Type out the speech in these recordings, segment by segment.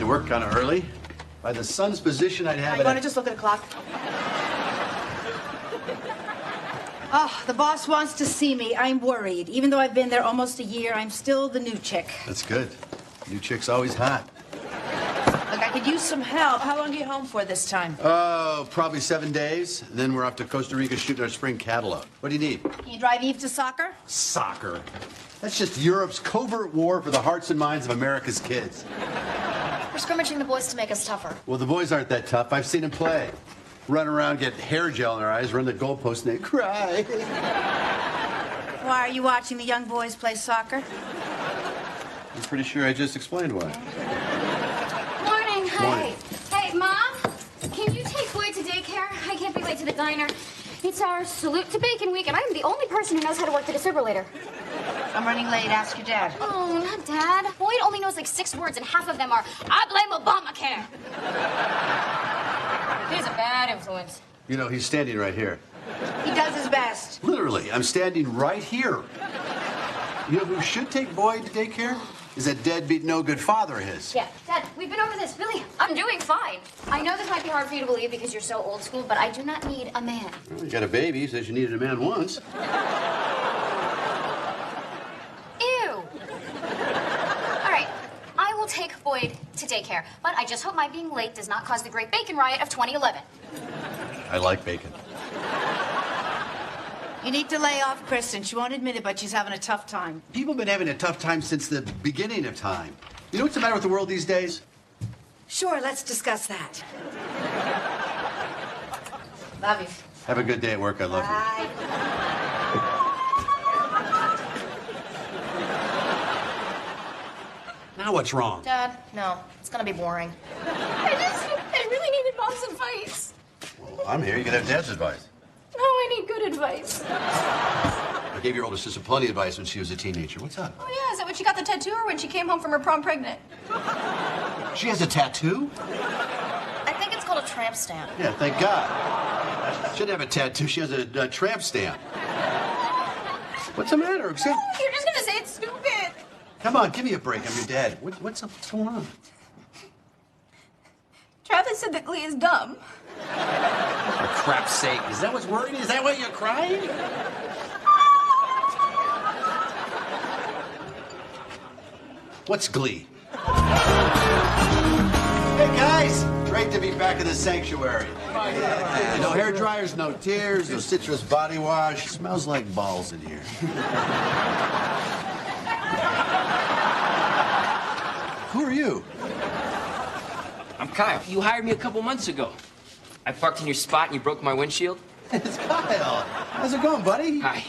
to work kind of early. By the sun's position, I'd have it. You want to just look at the clock? Oh, the boss wants to see me. I'm worried. Even though I've been there almost a year, I'm still the new chick. That's good. New chick's always hot. Look, I could use some help. How long are you home for this time? Oh, probably 7 days. Then we're off to Costa Rica shooting our spring catalog. What do you need? Can you drive Eve to soccer? Soccer. That's just Europe's covert war for the hearts and minds of America's kids. We're scrimmaging the boys to make us tougher. Well, the boys aren't that tough. I've seen them play. Run around, get hair gel in their eyes, run the goalpost, and they cry. Why are you watching the young boys play soccer? I'm pretty sure I just explained why. Morning. Morning. Hey, Mom, can you take Boyd to daycare? I can't be late to the diner. It's our Salute to Bacon week, and I'm the only person who knows how to work the defibrillator. I'm running late. Ask your dad. Oh, not Dad. Boyd only knows like 6 words, and half of them are, I blame Obamacare. He's a bad influence. You know, he's standing right here. He does his best. Literally, I'm standing right here. You know who should take Boyd to daycare? Is that deadbeat, no-good father of his. Yeah, Dad, we've been over this. Really, I'm doing fine. I know this might be hard for you to believe because you're so old school, but I do not need a man. Well, you got a baby. He says you needed a man once. Ew. All right, I will take Boyd to daycare, but I just hope my being late does not cause the Great Bacon Riot of 2011. I like bacon. You need to lay off Kristen. She won't admit it, but she's having a tough time. People have been having a tough time since the beginning of time. You know what's the matter with the world these days? Sure, let's discuss that. Love you. Have a good day at work. I love Bye. you. Now what's wrong? Dad, no, it's gonna be boring. I really needed Mom's advice. Well, I'm here. You can have Dad's advice. No, I need good advice. I gave your older sister plenty of advice when she was a teenager. What's up? Oh, yeah, is that when she got the tattoo or when she came home from her prom pregnant? She has a tattoo? I think it's called a tramp stamp. Yeah, thank God. She doesn't have a tattoo. She has a tramp stamp. What's the matter? Except... Oh, you're just gonna say it's stupid. Come on, give me a break. I'm your dad. What's up? What's going on? Travis said that Glee is dumb. For crap's sake. Is that what's worrying you? Is that why you're crying? What's Glee? Hey, guys. Great to be back in the sanctuary. No hair dryers, no tears, no citrus body wash. Smells like balls in here. Who are you? I'm Kyle. You hired me a couple months ago. I parked in your spot and you broke my windshield. It's Kyle. How's it going, buddy? Hi.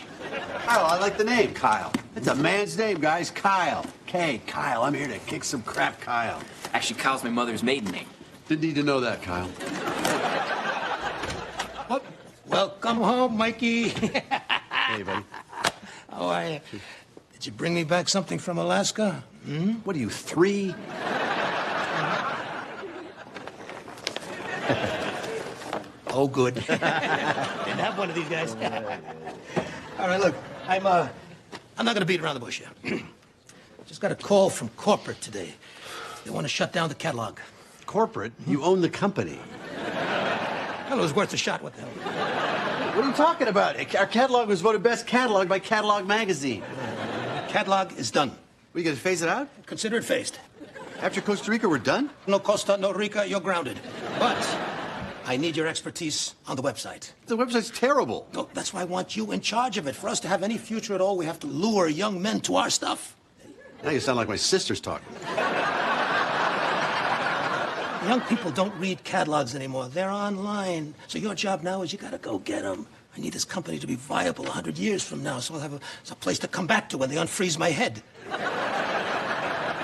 Kyle, I like the name, Kyle. It's a man's name, guys. Kyle. Kyle. I'm here to kick some crap, Kyle. Actually, Kyle's my mother's maiden name. Didn't need to know that, Kyle. What? Welcome home, Mikey. Hey, buddy. How are you? Did you bring me back something from Alaska? Hmm? What are you, 3? Oh, good. Didn't have one of these guys. All right, look, I'm not gonna beat around the bush here. Just got a call from corporate today. They want to shut down the catalog. Corporate? You own the company. Well, it was worth a shot. What the hell? What are you talking about? Our catalog was voted best catalog by Catalog Magazine. Catalog is done. We gonna phase it out? Consider it phased. After Costa Rica, we're done? No Costa, no Rica, you're grounded. But I need your expertise on the website. The website's terrible. No, that's why I want you in charge of it. For us to have any future at all, we have to lure young men to our stuff. Now you sound like my sister's talking. Young people don't read catalogs anymore. They're online. So your job now is you gotta go get them. I need this company to be viable 100 years from now, so I'll have a place to come back to when they unfreeze my head.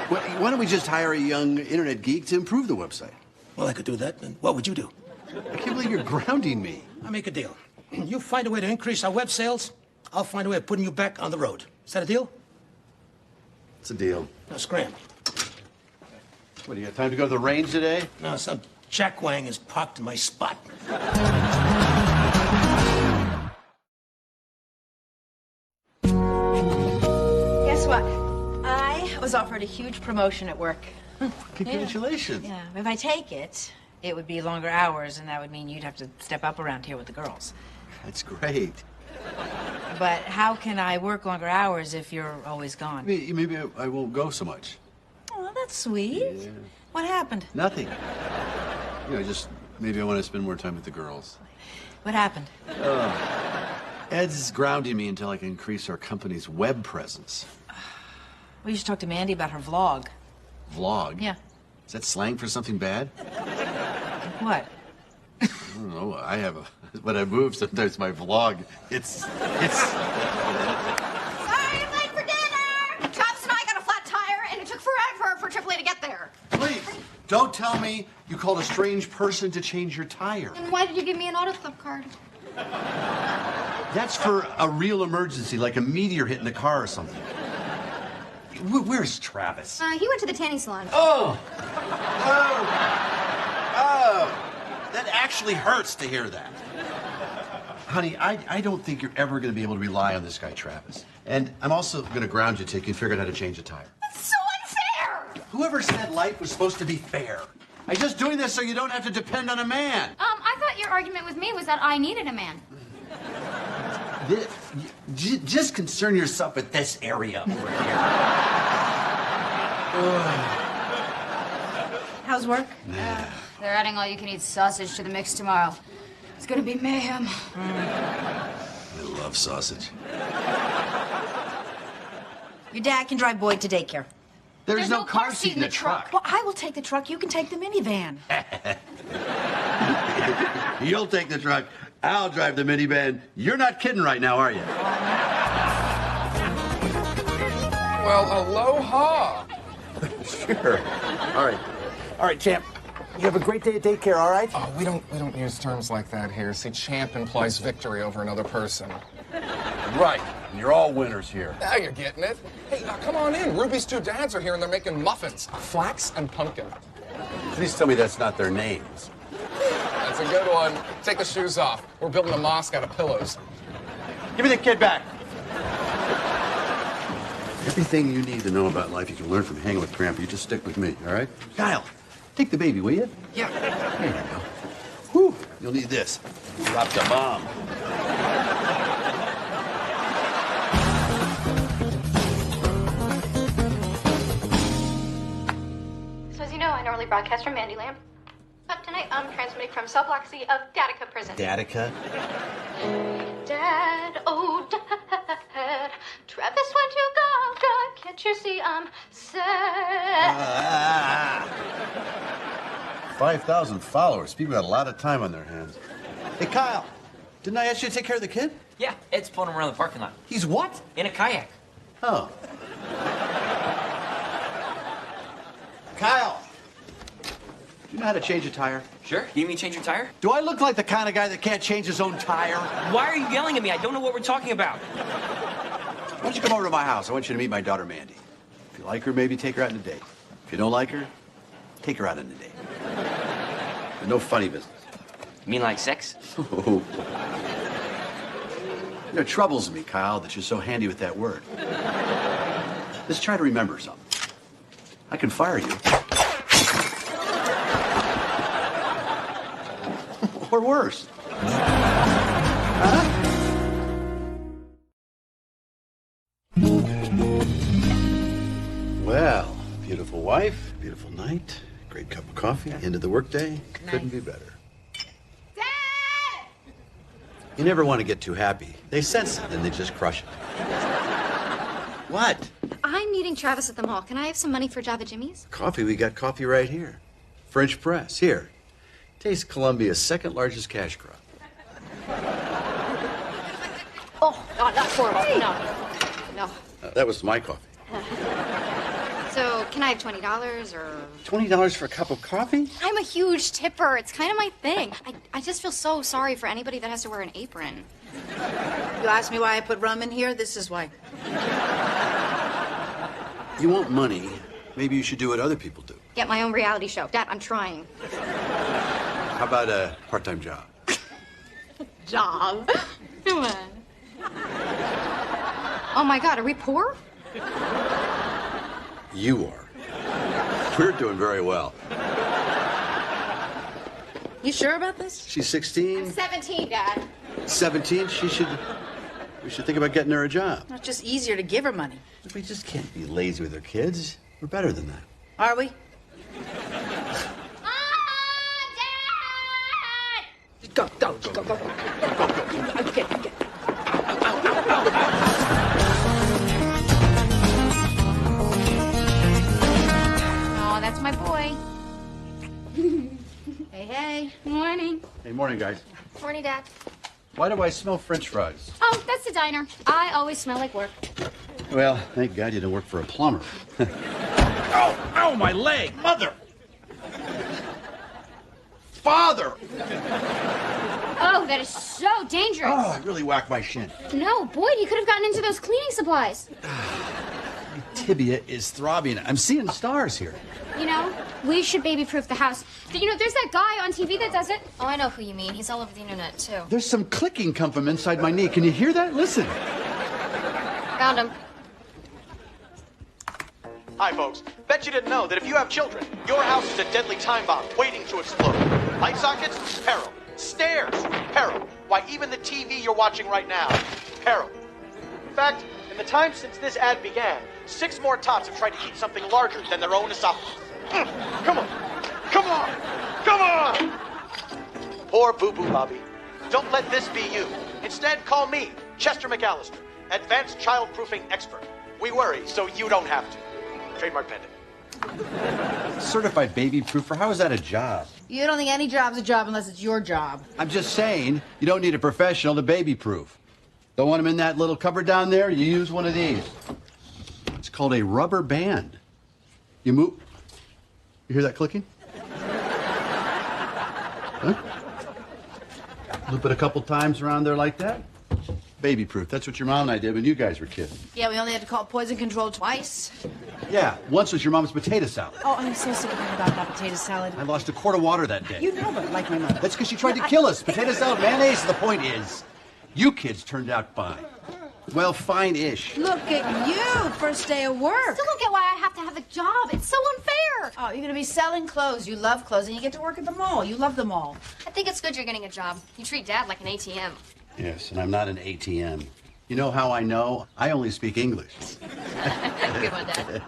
Why don't we just hire a young internet geek to improve the website? Well, I could do that. And what would you do? I can't believe you're grounding me. I make a deal. You find a way to increase our web sales, I'll find a way of putting you back on the road. Is that a deal? It's a deal. Now scram. What, do you have time to go to the range today? No, some jackwang is parked in my spot. Guess what? I was offered a huge promotion at work. Congratulations. Yeah, if I take it, it would be longer hours, and that would mean you'd have to step up around here with the girls. That's great. But how can I work longer hours if you're always gone? Maybe I won't go so much. Oh, that's sweet. Yeah. What happened? Nothing. Just maybe I want to spend more time with the girls. What happened? Ed's grounding me until I can increase our company's web presence. Well, you should talk to Mandy about her vlog. Vlog? Yeah. Is that slang for something bad? What? I don't know. I have a... When I move, sometimes my vlog, it's... Sorry, I'm late for dinner! Travis and I got a flat tire, and it took forever for AAA to get there. Please, don't tell me you called a strange person to change your tire. And why did you give me an auto club card? That's for a real emergency, like a meteor hitting the car or something. Where's Travis? He went to the tanning salon. Oh! That actually hurts to hear that. Honey, I don't think you're ever going to be able to rely on this guy, Travis. And I'm also going to ground you till you can figure out how to change a tire. That's so unfair! Whoever said life was supposed to be fair? I'm just doing this so you don't have to depend on a man. I thought your argument with me was that I needed a man. Just concern yourself with this area over here. How's work? They're adding all-you-can-eat sausage to the mix tomorrow. It's gonna be mayhem. I love sausage. Your dad can drive Boyd to daycare. There's no car seat in the truck. Well, I will take the truck. You can take the minivan. You'll take the truck. I'll drive the minivan. You're not kidding right now, are you? Well, aloha. Sure. All right, champ. You have a great day at daycare, all right? Oh, we don't use terms like that here. See, champ implies victory over another person. Right. And you're all winners here. Now you're getting it. Hey, come on in. Ruby's two dads are here, and they're making muffins. Flax and pumpkin. Please tell me that's not their names. That's a good one. Take the shoes off. We're building a mosque out of pillows. Give me the kid back. Everything you need to know about life you can learn from hanging with Grandpa. You just stick with me, all right? Kyle, take the baby, will you? Yeah. There you go. Whew, you'll need this. Dropped a bomb. So as you know, I normally broadcast from Mandyland. But tonight I'm transmitting from cell block C of Gattaca Prison. Datica? Dad, oh Dad, Travis went to Gaga. Can't you see I'm sad? 5,000 followers. People got a lot of time on their hands. Hey, Kyle, didn't I ask you to take care of the kid? Yeah, Ed's pulling him around the parking lot. He's what? In a kayak. Oh. Kyle, do you know how to change a tire? Sure. You need me to change your tire? Do I look like the kind of guy that can't change his own tire? Why are you yelling at me? I don't know what we're talking about. Why don't you come over to my house? I want you to meet my daughter, Mandy. If you like her, maybe take her out on a date. If you don't like her, take her out on a date. But no funny business. You mean like sex? You know, it troubles me, Kyle, that you're so handy with that word. Let's try to remember something. I can fire you. Or worse. Huh? Well, beautiful wife, beautiful night, great cup of coffee, end of the workday. Couldn't be better. Dad! You never want to get too happy. They sense it and they just crush it. What? I'm meeting Travis at the mall. Can I have some money for Java Jimmy's? Coffee? We got coffee right here. French press. Here. Taste Colombia's second largest cash crop. Oh, not horrible. No. That was my coffee. So, can I have $20 or... $20 for a cup of coffee? I'm a huge tipper. It's kind of my thing. I just feel so sorry for anybody that has to wear an apron. You asked me why I put rum in here? This is why. You want money? Maybe you should do what other people do. Get my own reality show. Dad, I'm trying. How about a part-time job? Job? Come on. Oh, my God. Are we poor? You are. We're doing very well. You sure about this? She's 16, 17, Dad. 17. We should think about getting her a job. It's just easier to give her money. We just can't be lazy with our kids. We're better than that. Are we? Dad! Go. Okay. Oh, that's my boy. Hey. Morning. Hey, morning, guys. Morning, Dad. Why do I smell French fries? Oh, that's the diner. I always smell like work. Well, thank God you didn't work for a plumber. Ow, my leg! Mother! Father! Oh, that is so dangerous. Oh, I really whacked my shin. No, Boyd, you could have gotten into those cleaning supplies. My tibia is throbbing. I'm seeing stars here. You know, we should baby-proof the house. You know, there's that guy on TV that does it. Oh, I know who you mean. He's all over the internet, too. There's some clicking come from inside my knee. Can you hear that? Listen. Found him. Hi, folks. Bet you didn't know that if you have children, your house is a deadly time bomb waiting to explode. Light sockets? Peril. Stairs? Peril. Why, even the TV you're watching right now? Peril. In fact, in the time since this ad began, 6 more tots have tried to eat something larger than their own esophagus. Come on! Come on! Come on! Poor Boo-Boo Bobby. Don't let this be you. Instead, call me, Chester McAllister, advanced child-proofing expert. We worry so you don't have to. Trademark pending. Certified baby proofer? How is that a job? You don't think any job's a job unless it's your job. I'm just saying, you don't need a professional to baby proof. Don't want them in that little cupboard down there? You use one of these. It's called a rubber band. You move. You hear that clicking? Huh? Loop it a couple times around there like that. Baby proof. That's what your mom and I did when you guys were kids. Yeah, we only had to call poison control twice. Yeah, once was your mom's potato salad. Oh, I'm so sick of hearing about that potato salad. I lost a quart of water that day. You know, but like my mother. That's because she tried to kill us. Potato salad, mayonnaise. The point is, you kids turned out fine. Well, fine-ish. Look at you, first day of work. Still don't get why I have to have a job. It's so unfair. Oh, you're going to be selling clothes. You love clothes, and you get to work at the mall. You love the mall. I think it's good you're getting a job. You treat Dad like an ATM. Yes, and I'm not an ATM. You know how I know? I only speak English. Good one, Dad.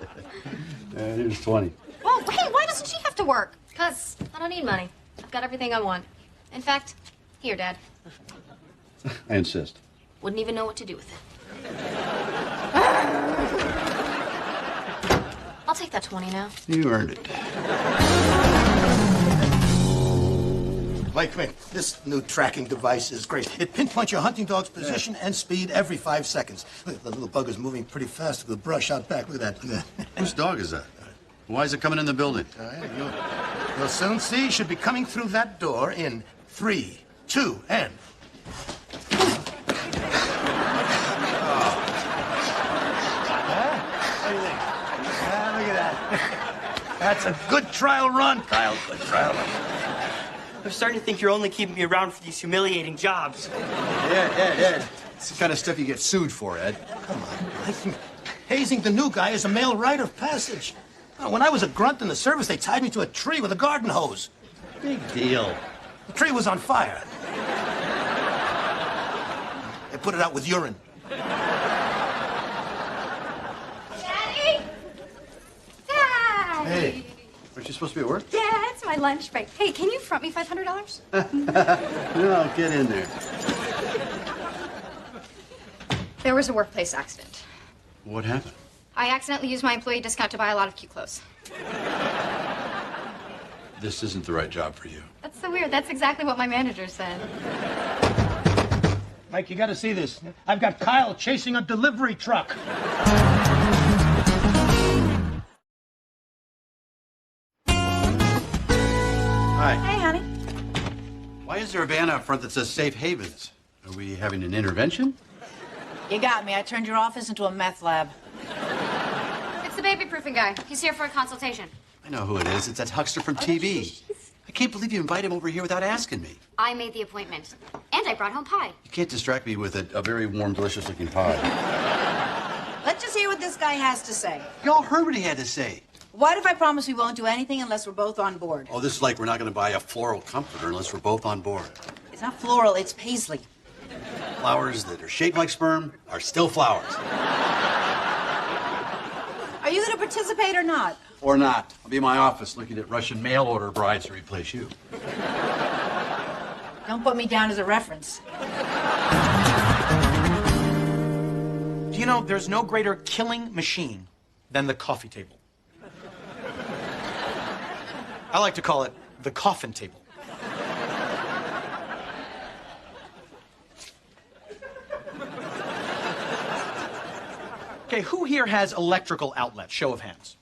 Here's 20. Oh, hey, why doesn't she have to work? Because I don't need money. I've got everything I want. In fact, here, Dad. I insist. Wouldn't even know what to do with it. I'll take that 20 now. You earned it. Mike, come here. This new tracking device is great. It pinpoints your hunting dog's position and speed every 5 seconds. Look, the little bugger's moving pretty fast with the brush out back. Look at that. Look at that. Whose dog is that? Why is it coming in the building? You'll soon see. Should be coming through that door in 3, 2, and... Look at that. That's a good trial run, Kyle. Good trial run. I'm starting to think you're only keeping me around for these humiliating jobs. Ed. It's the kind of stuff you get sued for, Ed. Come on, Mike. Hazing the new guy is a male rite of passage. When I was a grunt in the service, they tied me to a tree with a garden hose. Big deal. The tree was on fire. They put it out with urine. Daddy! Dad! Hey, aren't you supposed to be at work? Yeah, it's my lunch break. Hey, can you front me $500? No, get in there. There was a workplace accident. What happened? I accidentally used my employee discount to buy a lot of cute clothes. This isn't the right job for you. That's so weird. That's exactly what my manager said. Mike, you gotta see this. I've got Kyle chasing a delivery truck. Hi. Hey, honey. Why is there a van out front that says Safe Havens? Are we having an intervention? You got me. I turned your office into a meth lab. It's the baby-proofing guy. He's here for a consultation. I know who it is. It's that huckster from TV. I can't believe you invited him over here without asking me. I made the appointment. And I brought home pie. You can't distract me with a very warm, delicious-looking pie. Let's just hear what this guy has to say. Y'all heard what he had to say. What if I promise we won't do anything unless we're both on board? Oh, this is like we're not going to buy a floral comforter unless we're both on board. It's not floral, it's paisley. Flowers that are shaped like sperm are still flowers. Are you going to participate or not? Or not. I'll be in my office looking at Russian mail order brides to replace you. Don't put me down as a reference. Do you know there's no greater killing machine than the coffee table? I like to call it the coffin table. Okay, who here has electrical outlets? Show of hands.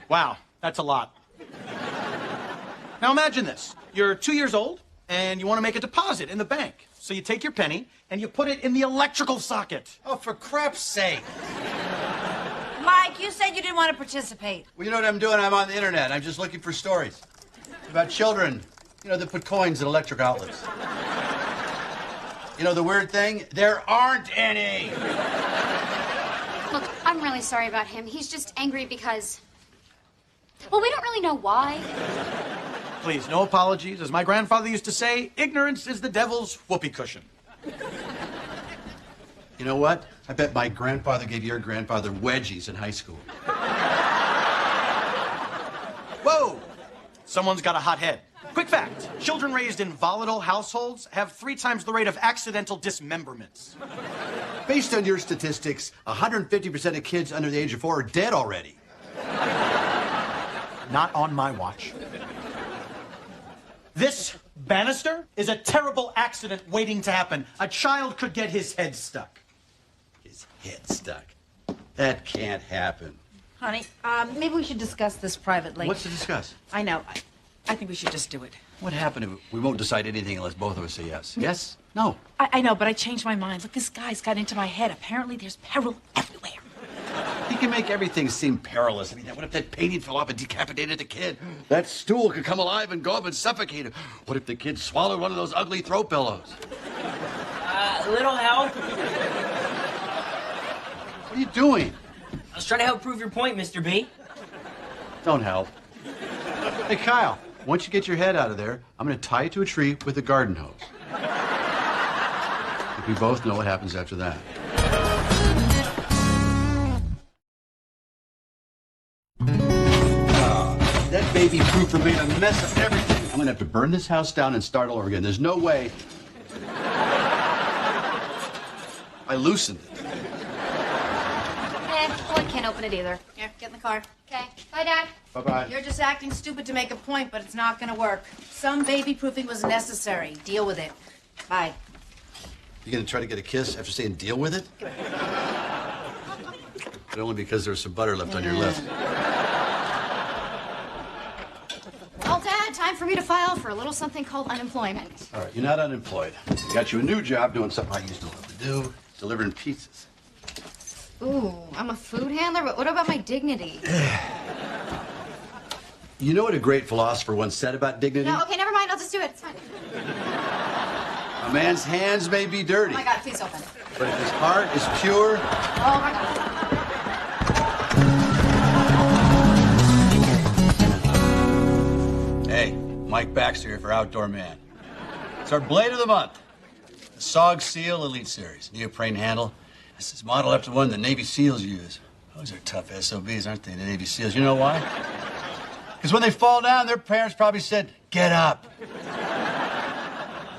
Wow, that's a lot. Now imagine this. You're 2 years old, and you want to make a deposit in the bank. So you take your penny, and you put it in the electrical socket. Oh, for crap's sake. Mike, you said you didn't want to participate. Well, you know what I'm doing? I'm on the internet. I'm just looking for stories about children, that put coins in electric outlets. You know the weird thing? There aren't any. Look, I'm really sorry about him. He's just angry because... Well, we don't really know why. Please, no apologies. As my grandfather used to say, ignorance is the devil's whoopee cushion. You know what? I bet my grandfather gave your grandfather wedgies in high school. Whoa! Someone's got a hot head. Quick fact, children raised in volatile households have 3 times the rate of accidental dismemberments. Based on your statistics, 150% of kids under the age of 4 are dead already. Not on my watch. This banister is a terrible accident waiting to happen. A child could get his head stuck. His head stuck? That can't happen. Honey, maybe we should discuss this privately. What's to discuss? I know. I think we should just do it. What happened if we won't decide anything unless both of us say yes? Yes? No? I know, but I changed my mind. Look, this guy's got into my head. Apparently there's peril everywhere. He can make everything seem perilous. I mean, what if that painting fell off and decapitated the kid? That stool could come alive and go up and suffocate him. What if the kid swallowed one of those ugly throw pillows? Little help. What are you doing? I was trying to help prove your point, Mr. B. Don't help. Hey, Kyle, once you get your head out of there, I'm going to tie it to a tree with a garden hose. We both know what happens after that. That baby proofer made a mess of everything. I'm going to have to burn this house down and start all over again. There's no way. I loosened it. Well, I can't open it either. Here, get in the car. Okay. Bye, Dad. Bye-bye. You're just acting stupid to make a point, but it's not going to work. Some baby-proofing was necessary. Deal with it. Bye. You going to try to get a kiss after saying deal with it? But only because there's some butter left on your lip. Well, Dad, time for me to file for a little something called unemployment. All right, you're not unemployed. Got you a new job doing something I used to love to do, delivering pizzas. Ooh, I'm a food handler, but what about my dignity? You know what a great philosopher once said about dignity? No, okay, never mind. I'll just do it. It's fine. A man's hands may be dirty, Oh, my God, please open it. but if his heart is pure, Oh, my God. Hey, Mike Baxter here for Outdoor Man. It's our blade of the month. The SOG Seal Elite Series. Neoprene handle. This is modeled after one the Navy SEALs use. Those are tough SOBs, aren't they, the Navy SEALs? You know why? Because when they fall down, their parents probably said, get up.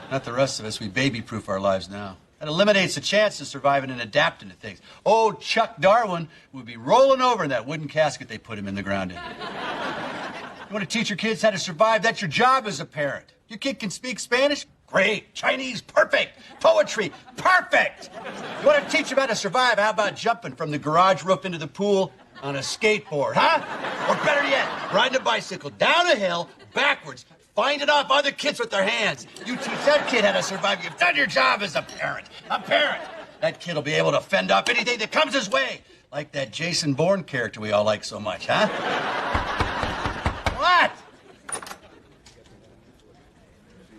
Not the rest of us. We baby-proof our lives now. That eliminates the chance of surviving and adapting to things. Old Chuck Darwin would be rolling over in that wooden casket they put him in the ground in. You want to teach your kids how to survive? That's your job as a parent. Your kid can speak Spanish? Great. Chinese? Perfect. Poetry? Perfect. You want to teach them how to survive? How about jumping from the garage roof into the pool on a skateboard, huh? Or better yet, riding a bicycle down a hill, backwards, finding off other kids with their hands. You teach that kid how to survive. You've done your job as a parent. A parent. That kid will be able to fend off anything that comes his way. Like that Jason Bourne character we all like so much, huh? What?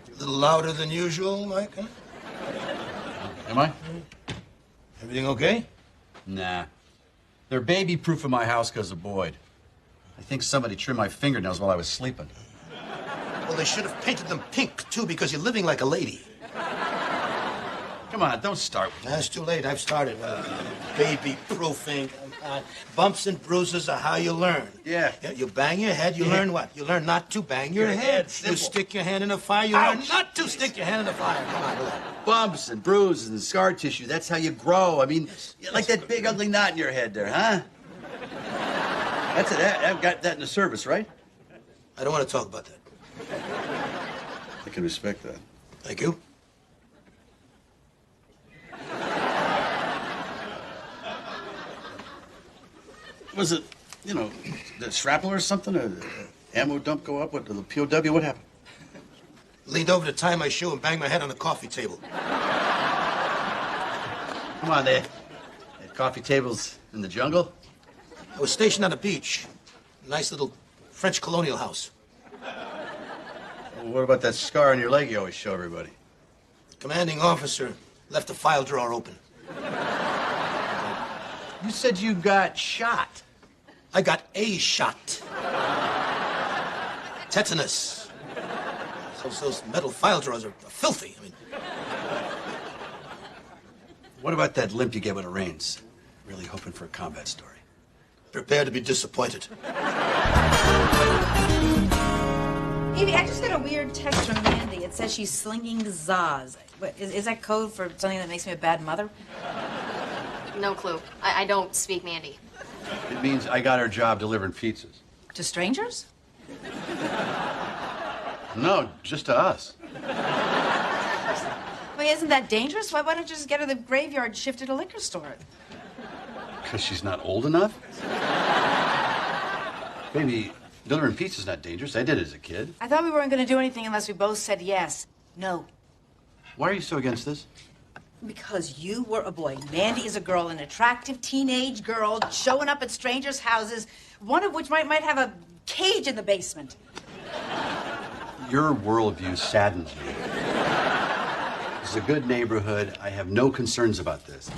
A little louder than usual, Mike, huh? Am I? Everything okay? Nah. They're baby-proof in my house because of Boyd. I think somebody trimmed my fingernails while I was sleeping. Well, they should have painted them pink, too, because you're living like a lady. Come on, don't start. That's too late. I've started. Baby-proofing. Bumps and bruises are how you learn. Yeah. You bang your head, you learn what? You learn not to bang your head. You stick your hand in the fire, you learn not to stick your hand in the fire. Come on, relax. Bumps and bruises and scar tissue, that's how you grow. I mean, like that big ugly knot in your head there, huh? That's it. I've got that in the service, right? I don't want to talk about that. I can respect that. Thank you. Was it, the shrapnel or something? An ammo dump go up? What, the POW? What happened? Leaned over to tie my shoe and banged my head on the coffee table. Come on, they had coffee tables in the jungle? I was stationed on the beach. A nice little French colonial house. Well, what about that scar on your leg you always show everybody? The commanding officer left the file drawer open. You said you got shot. I got a shot. Tetanus. Those metal file drawers are filthy. I mean, What about that limp you get when it rains? Really hoping for a combat story. prepare to be disappointed. Evie, I just got a weird text from Mandy. It says she's slinging Zaz. Is that code for something that makes me a bad mother? No clue. I don't speak Mandy. It means I got her job delivering pizzas. To strangers? No, just to us. Well, isn't that dangerous? Why don't you just get her the graveyard shift at a liquor store? Because she's not old enough? Baby, delivering pizza's not dangerous. I did it as a kid. I thought we weren't going to do anything unless we both said yes. No. Why are you so against this? Because you were a boy. Mandy is a girl, an attractive teenage girl showing up at strangers' houses, one of which might have a cage in the basement. Your worldview saddens me. This is a good neighborhood. I have no concerns about this.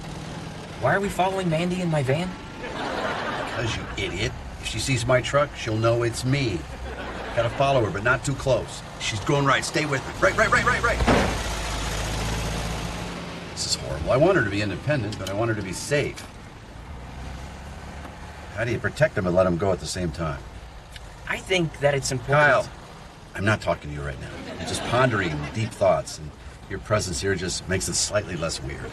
Why are we following Mandy in my van? Because, you idiot. If she sees my truck, she'll know it's me. Gotta follow her, but not too close. She's going right. Stay with her. Right. This is horrible. I want her to be independent, but I want her to be safe. How do you protect them and let them go at the same time? I think that it's important. Kyle, I'm not talking to you right now. I'm just pondering deep thoughts, and your presence here just makes it slightly less weird.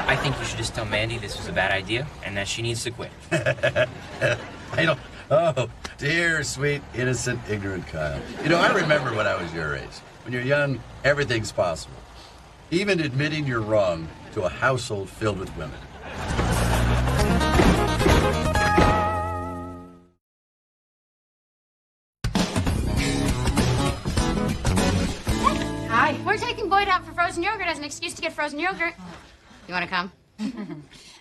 I think you should just tell Mandy this was a bad idea and that she needs to quit. I don't... Oh, dear, sweet, innocent, ignorant Kyle. I remember when I was your age. When you're young, everything's possible. Even admitting you're wrong to a household filled with women. Hi. We're taking Boyd out for frozen yogurt as an excuse to get frozen yogurt. You want to come?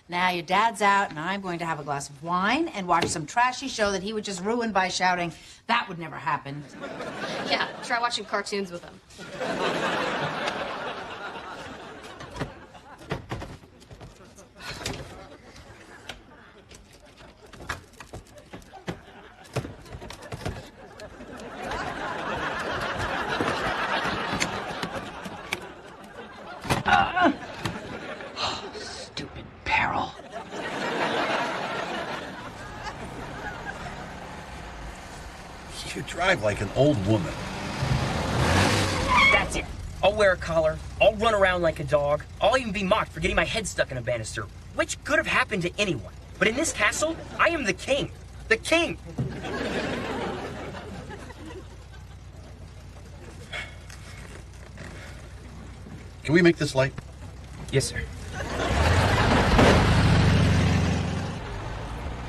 Now your dad's out, and I'm going to have a glass of wine and watch some trashy show that he would just ruin by shouting, "That would never happen." Yeah, try watching cartoons with him. Stupid Peril. You drive like an old woman. That's it. I'll wear a collar. I'll run around like a dog. I'll even be mocked for getting my head stuck in a banister, which could have happened to anyone. But in this castle, I am the king. The king. Can we make this light? Yes, sir.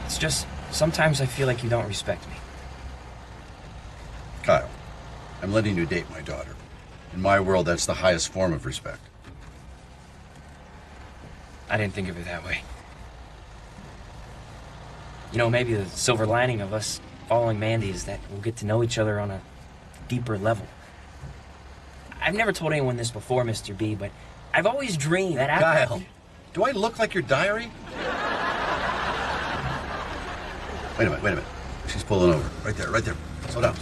It's just, sometimes I feel like you don't respect me. Kyle, I'm letting you date my daughter. In my world, that's the highest form of respect. I didn't think of it that way. Maybe the silver lining of us following Mandy is that we'll get to know each other on a deeper level. I've never told anyone this before, Mr. B, but I've always dreamed that after... Kyle, Do I look like your diary? Wait a minute. She's pulling over. Right there. Slow down.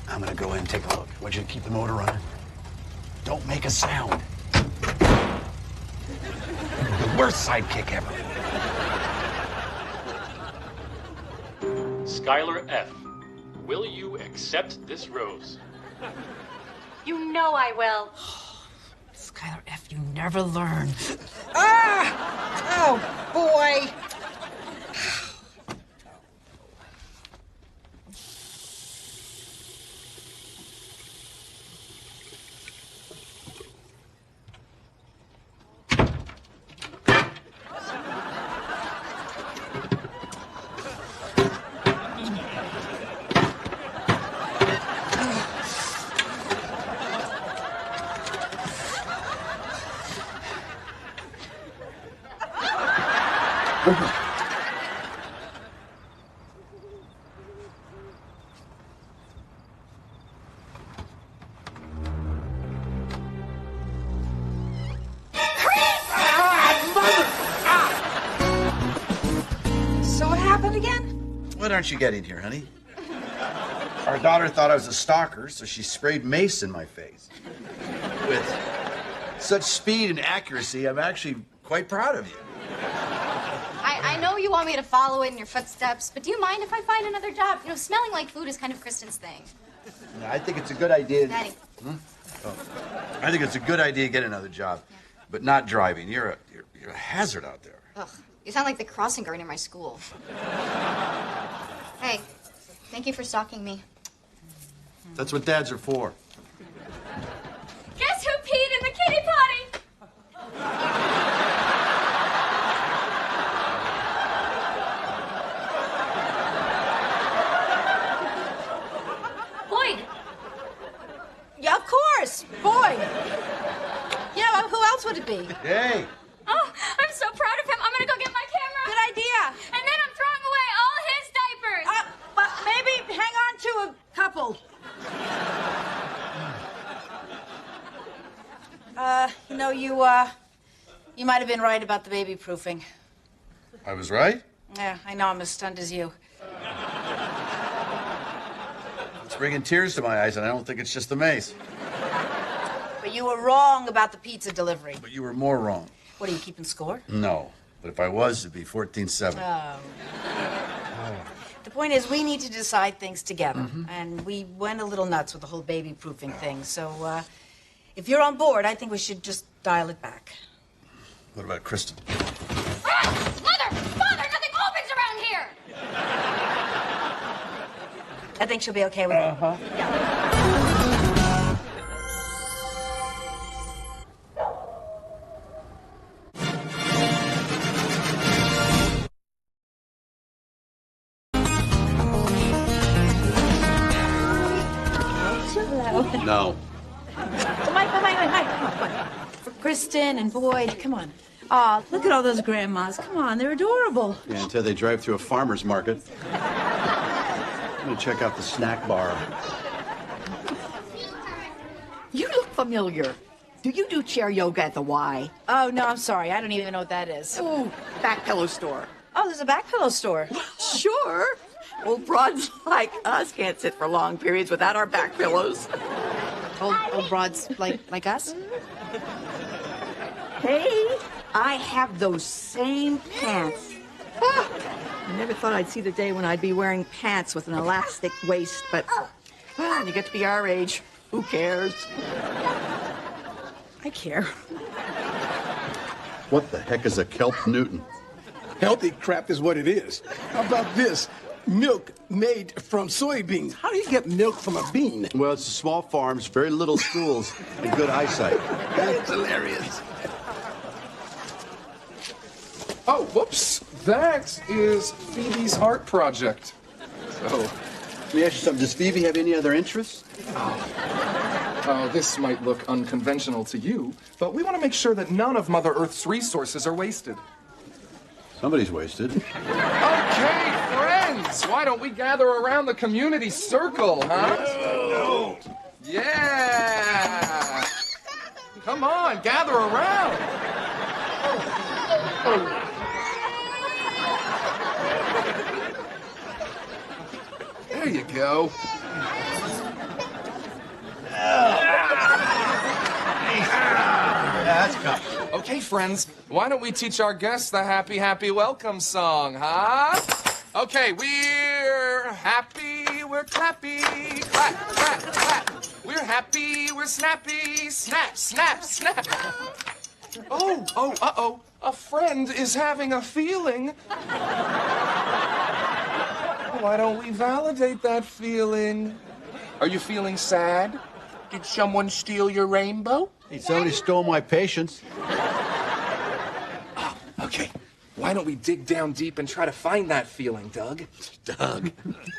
I'm gonna go in and take a look. I want you to keep the motor running. Don't make a sound. The worst sidekick ever. Skylar F., will you accept this rose? You know I will. Skylar F., you never learn. Ah! Oh, boy. So what happened again? What aren't you getting here, honey? Our daughter thought I was a stalker, so she sprayed mace in my face. With such speed and accuracy, I'm actually quite proud of you. I know you want me to follow in your footsteps, but do you mind if I find another job? You know, smelling like food is kind of Kristen's thing. I think it's a good idea. Daddy. I think it's a good idea to get another job, but not driving. You're a hazard out there. Ugh, you sound like the crossing guard in my school. Hey, thank you for stalking me. That's what dads are for. Guess who peed in the kitty potty? Boyd. Yeah, of course. Boy. Yeah, well, who else would it be? Hey. Oh, I'm so proud of him. I'm gonna go get my camera. Good idea. And then I'm throwing away all his diapers. But maybe hang on to a couple. You might have been right about the baby proofing. I was right? Yeah, I know I'm as stunned as you. It's bringing tears to my eyes, and I don't think it's just the mace. But you were wrong about the pizza delivery. But you were more wrong. What, are you keeping score? No. But if I was, it'd be 14-7. Oh. The point is, we need to decide things together. And we went a little nuts with the whole baby-proofing thing. So, if you're on board, I think we should just dial it back. What about Kristen? Ah! Mother! Father! Nothing opens around here! I think she'll be okay with it. Yeah. No. Mike. For Kristen and Boyd, come on. Aw, look at all those grandmas. Come on, they're adorable. Yeah, until they drive through a farmer's market. I'm gonna check out the snack bar. You look familiar. Do you do chair yoga at the Y? Oh, no, I'm sorry. I don't even know what that is. Oh, back pillow store. Oh, there's a back pillow store. Sure. Old broads like us can't sit for long periods without our back pillows. Old broads like us? Hey, I have those same pants. Ah, I never thought I'd see the day when I'd be wearing pants with an elastic waist, but when you get to be our age, who cares? I care. What the heck is a kelp Newton? Healthy crap is what it is. How about this? Milk made from soybeans. How do you get milk from a bean? Well, it's small farms, very little schools, and good eyesight. That's hilarious. Oh, whoops. That is Phoebe's art project. So, Let me ask you something. Does Phoebe have any other interests? this might look unconventional to you, but we want to make sure that none of Mother Earth's resources are wasted. So Somebody's wasted. Okay, friends, why don't we gather around the community circle, huh? No. Yeah! Come on, gather around. There you go. That's coming. Okay, friends, why don't we teach our guests the happy, happy welcome song, huh? Okay, we're happy, we're clappy, clap, clap, clap. We're happy, we're snappy, snap, snap, snap. Oh, uh-oh. A friend is having a feeling. Why don't we validate that feeling? Are you feeling sad? Did someone steal your rainbow? Hey, somebody stole my patience. Okay, why don't we dig down deep and try to find that feeling, Doug? Doug?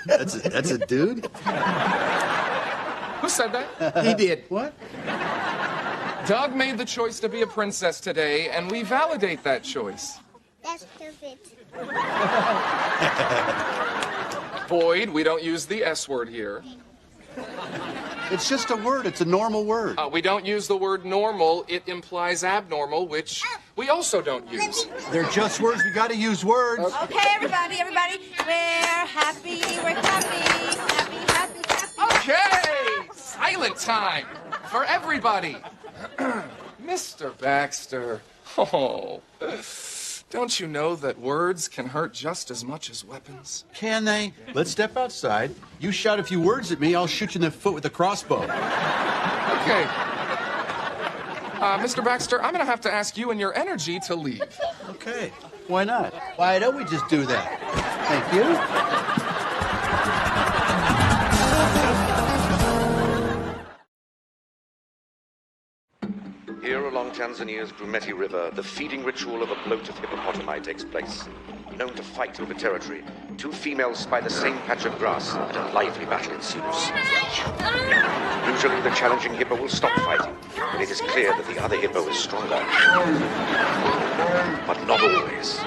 That's a dude? Who said that? He did. What? Doug made the choice to be a princess today, and we validate that choice. That's stupid. Boyd, we don't use the S word here. It's just a word. It's a normal word. We don't use the word normal. It implies abnormal, which we also don't use. They're just words. We got to use words. Okay, everybody. We're happy, we're happy, happy, happy, happy. Okay! Silent time for everybody. Mr. Baxter, oh, don't you know that words can hurt just as much as weapons? Can they? Let's step outside. You shout a few words at me, I'll shoot you in the foot with a crossbow. Okay. Mr. Baxter, I'm going to have to ask you and your energy to leave. Okay. Why not? Why don't we just do that? Thank you. Here along Tanzania's Grumeti River, the feeding ritual of a bloat of hippopotami takes place. Known to fight over territory, two females spy the same patch of grass and a lively battle ensues. Usually the challenging hippo will stop fighting, when it is clear that the other hippo is stronger. But not always.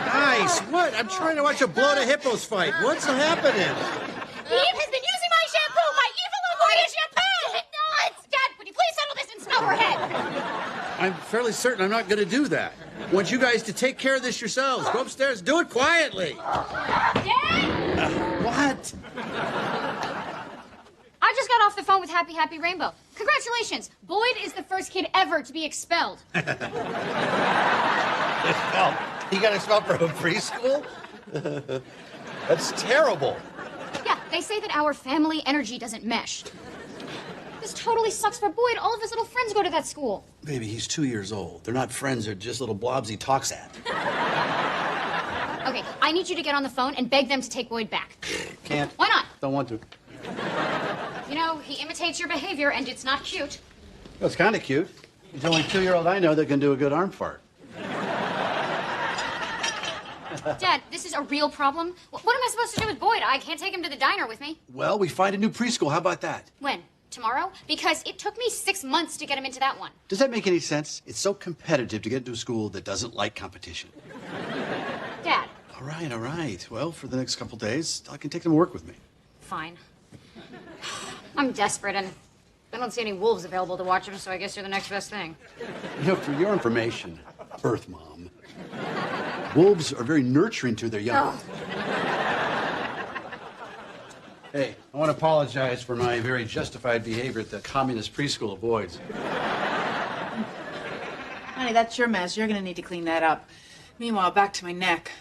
Guys, what? I'm trying to watch a bloat of hippos fight. What's happening? Eve has been using my shampoo, my evil Avoya shampoo! Nuts! Dad, would you please settle this and smell her head? I'm fairly certain I'm not going to do that. I want you guys to take care of this yourselves. Go upstairs. Do it quietly. Dad? What? I just got off the phone with Happy Happy Rainbow. Congratulations. Boyd is the first kid ever to be expelled. Expelled? He got expelled from preschool? That's terrible. Yeah, they say that our family energy doesn't mesh. This totally sucks for Boyd. All of his little friends go to that school. Baby, he's 2 years old. They're not friends. They're just little blobs he talks at. Okay, I need you to get on the phone and beg them to take Boyd back. Can't. Why not? Don't want to. You know, he imitates your behavior, and it's not cute. Well, it's kind of cute. He's the only 2-year-old I know that can do a good arm fart. Dad, this is a real problem. What am I supposed to do with Boyd? I can't take him to the diner with me. Well, we find a new preschool. How about that? When? Tomorrow? Because it took me 6 months to get him into that one. Does that make any sense? It's so competitive to get into a school that doesn't like competition. Dad. All right. Well, for the next couple days, I can take them to work with me. Fine. I'm desperate, and I don't see any wolves available to watch him, so I guess you're the next best thing. You know, for your information, Earth Mom, wolves are very nurturing to their young. Oh. Hey, I want to apologize for my very justified behavior at the communist preschool of Boyd's. Honey, that's your mess. You're going to need to clean that up. Meanwhile, back to my neck.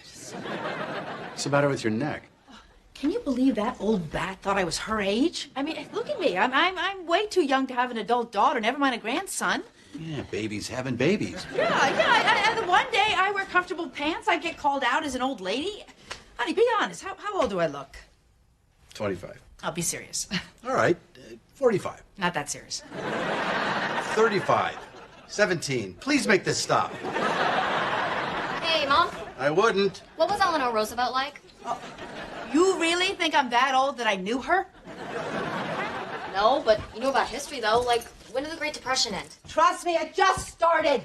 What's the matter with your neck? Can you believe that old bat thought I was her age? I mean, look at me. I'm way too young to have an adult daughter, never mind a grandson. Yeah, babies having babies. Yeah. And one day I wear comfortable pants, I get called out as an old lady. Honey, be honest. How old do I look? 25. I'll be serious. All right, 45. Not that serious. 35. 17. Please make this stop. Hey, Mom. I wouldn't. What was Eleanor Roosevelt like? You really think I'm that old that I knew her? No, but you know about history, though. Like, when did the Great Depression end? Trust me, it just started.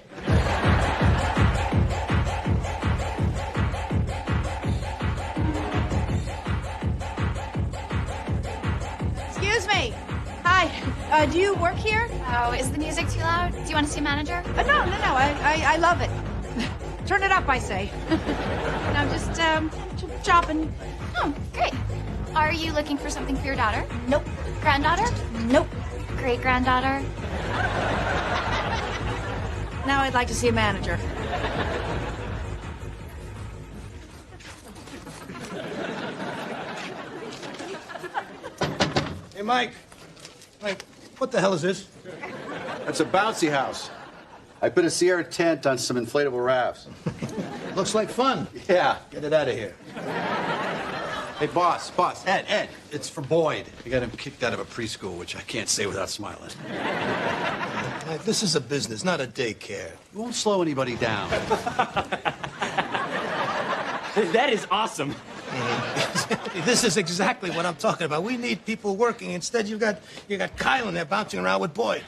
Do you work here? Oh, is the music too loud? Do you want to see a manager? No. I love it. Turn it up, I say. No, just chopping. Oh, great. Are you looking for something for your daughter? Nope. Granddaughter? Nope. Great-granddaughter? Now I'd like to see a manager. Hey, Mike. Mike, what the hell is this? That's a bouncy house. I put a Sierra tent on some inflatable rafts. Looks like fun. Yeah. Get it out of here. Hey, boss, Ed, it's for Boyd. I got him kicked out of a preschool, which I can't say without smiling. Mike, this is a business, not a daycare. You won't slow anybody down. That is awesome. This is exactly what I'm talking about. We need people working. Instead, you got Kyle in there bouncing around with Boyd.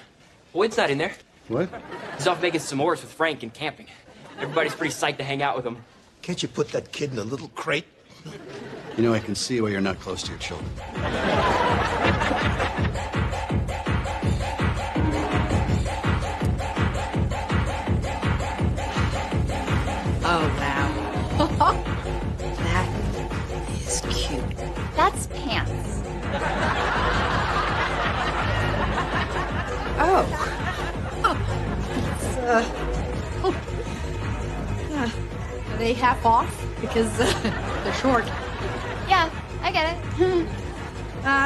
Boyd's not in there. What? He's off making s'mores with Frank and camping. Everybody's pretty psyched to hang out with him. Can't you put that kid in a little crate? You know, I can see why you're not close to your children. Oh, wow. That is cute. That's pants. Oh. Are they half off? Because they're short. Yeah, I get it.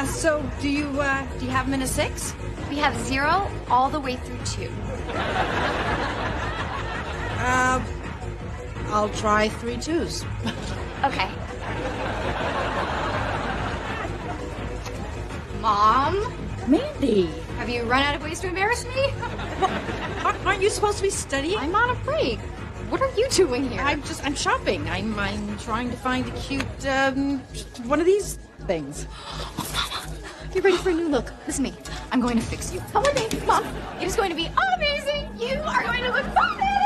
So do you have them in a 6? We have 0 all the way through 2. I'll try 3 2s. Okay. Mom? Mandy. Have you run out of ways to embarrass me? Aren't you supposed to be studying? I'm on a break. What are you doing here? I'm shopping. I'm trying to find a cute one of these things. Get ready for a new look. Listen to me. I'm going to fix you. Come with me. Mom, it is going to be amazing. You are going to look fabulous.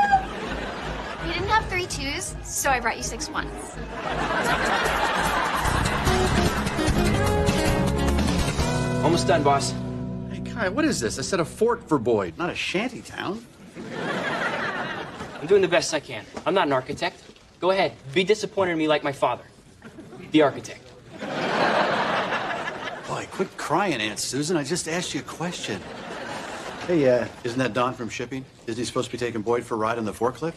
We didn't have 3 2s, so I brought you 6 1s. Almost done, boss. Hey, Kai, what is this? I said a fort for Boyd, not a shanty town. I'm doing the best I can. I'm not an architect. Go ahead. Be disappointed in me like my father. The architect. Boy, quit crying, Aunt Susan. I just asked you a question. Hey, isn't that Don from shipping? Isn't he supposed to be taking Boyd for a ride on the forklift?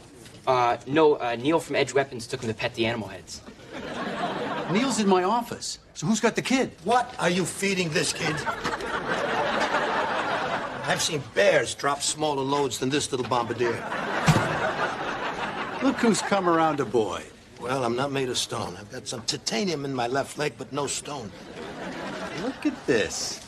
No, Neil from Edge Weapons took him to pet the animal heads. Neil's in my office. So who's got the kid? What are you feeding this kid? I've seen bears drop smaller loads than this little bombardier. Look who's come around to Boyd. Well, I'm not made of stone. I've got some titanium in my left leg, but no stone. Look at this.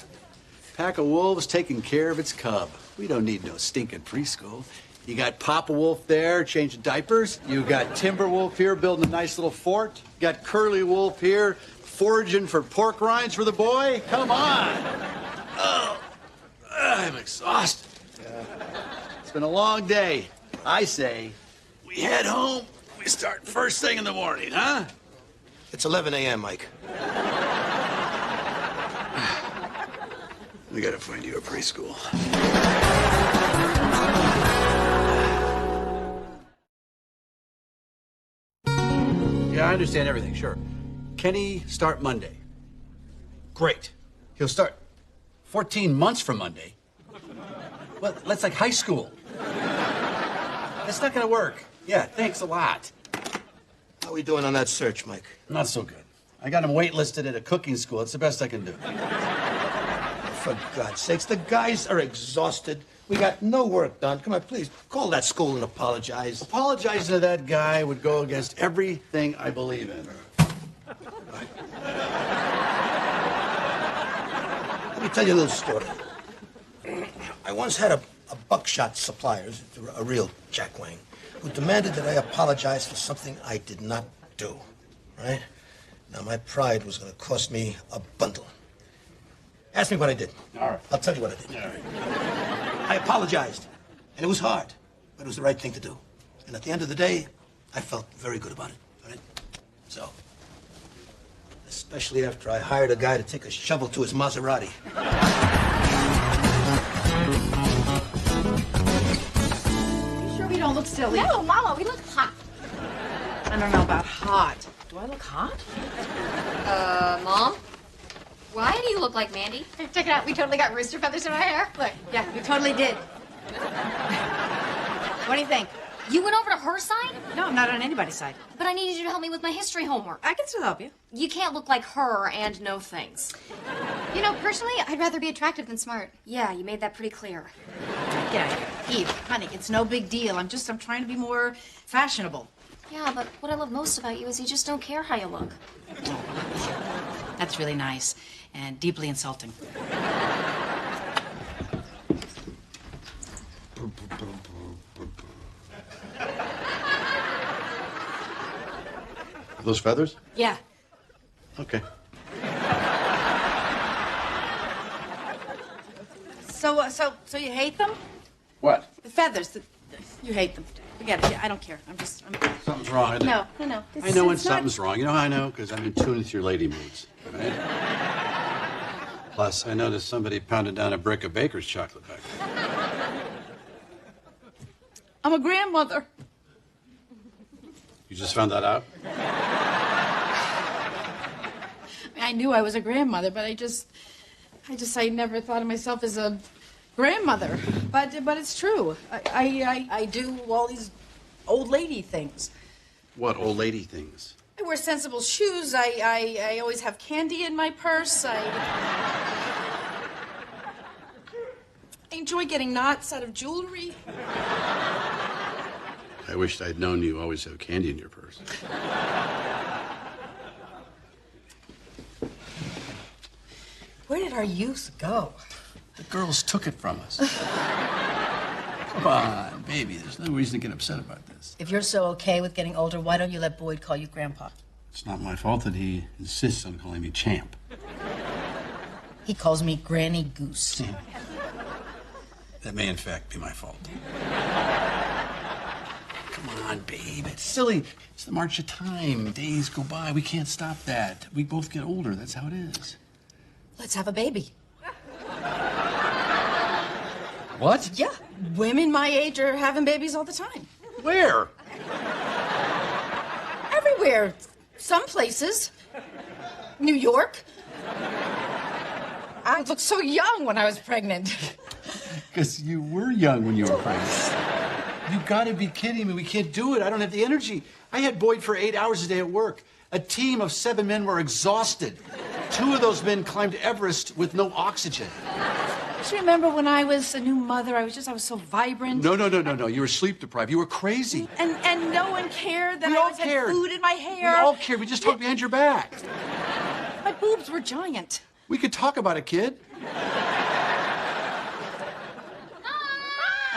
Pack of wolves taking care of its cub. We don't need no stinking preschool. You got Papa Wolf there changing diapers. You got Timber Wolf here building a nice little fort. You got Curly Wolf here foraging for pork rinds for the boy. Come on. Oh, I'm exhausted. It's been a long day. I say we head home. We start first thing in the morning, huh? It's 11 a.m., Mike. We gotta find you a preschool. Yeah, I understand everything, sure. Kenny start Monday. Great. He'll start 14 months from Monday. Well, that's like high school. That's not gonna work. Yeah, thanks a lot. How are we doing on that search, Mike? Not so good. I got him waitlisted at a cooking school. It's the best I can do. For God's sakes, the guys are exhausted. We got no work done. Come on, please, call that school and apologize. Apologizing to that guy would go against everything I believe in. Let me tell you a little story. I once had a buckshot supplier, a real jackwang, who demanded that I apologize for something I did not do, right? Now, my pride was going to cost me a bundle. Ask me what I did. All right. I'll tell you what I did. All right. I apologized, and it was hard, but it was the right thing to do. And at the end of the day, I felt very good about it, all right? So, especially after I hired a guy to take a shovel to his Maserati. look silly. No, Mama, we look hot. I don't know about hot. Do I look hot? Mom? Why do you look like Mandy? Check it out. We totally got rooster feathers in our hair. Look. Yeah, we totally did. What do you think? You went over to her side? No, I'm not on anybody's side. But I needed you to help me with my history homework. I can still help you. You can't look like her and know things. You know, personally, I'd rather be attractive than smart. Yeah, you made that pretty clear. Get out of here. Eve, honey, it's no big deal. I'm trying to be more fashionable. Yeah, but what I love most about you is you just don't care how you look. That's really nice and deeply insulting. Those feathers? Yeah. Okay. So you hate them? What? The feathers. You hate them. Forget it. I don't care. I'm Something's wrong. Isn't it? No. I know when It's not- something's wrong. You know how I know? Because I'm in tune with your lady moods. Right? Plus, I noticed somebody pounded down a brick of Baker's chocolate back there. I'm a grandmother. You just found that out? I knew I was a grandmother, but I never thought of myself as a grandmother. But it's true. I do all these old lady things. What old lady things? I wear sensible shoes. I always have candy in my purse. I enjoy getting knots out of jewelry. I wished I'd known you always have candy in your purse. Where did our youth go? The girls took it from us. Come on, baby. There's no reason to get upset about this. If you're so okay with getting older, why don't you let Boyd call you Grandpa? It's not my fault that he insists on calling me Champ. He calls me Granny Goose. That may, in fact, be my fault. Come on, babe. It's silly. It's the march of time. Days go by. We can't stop that. We both get older. That's how it is. Let's have a baby. What? Yeah. Women my age are having babies all the time. Where? Everywhere. Some places. New York. I looked so young when I was pregnant. Because you were young when you were pregnant. You gotta be kidding me. We can't do it. I don't have the energy. I had Boyd for 8 hours a day at work. A team of 7 men were exhausted. 2 of those men climbed Everest with no oxygen. Do you remember when I was a new mother? I was so vibrant. No. You were sleep deprived. You were crazy. And no one cared that We I all always had cared. food in my hair. We all cared. We just talked behind your back. My boobs were giant. We could talk about it, kid.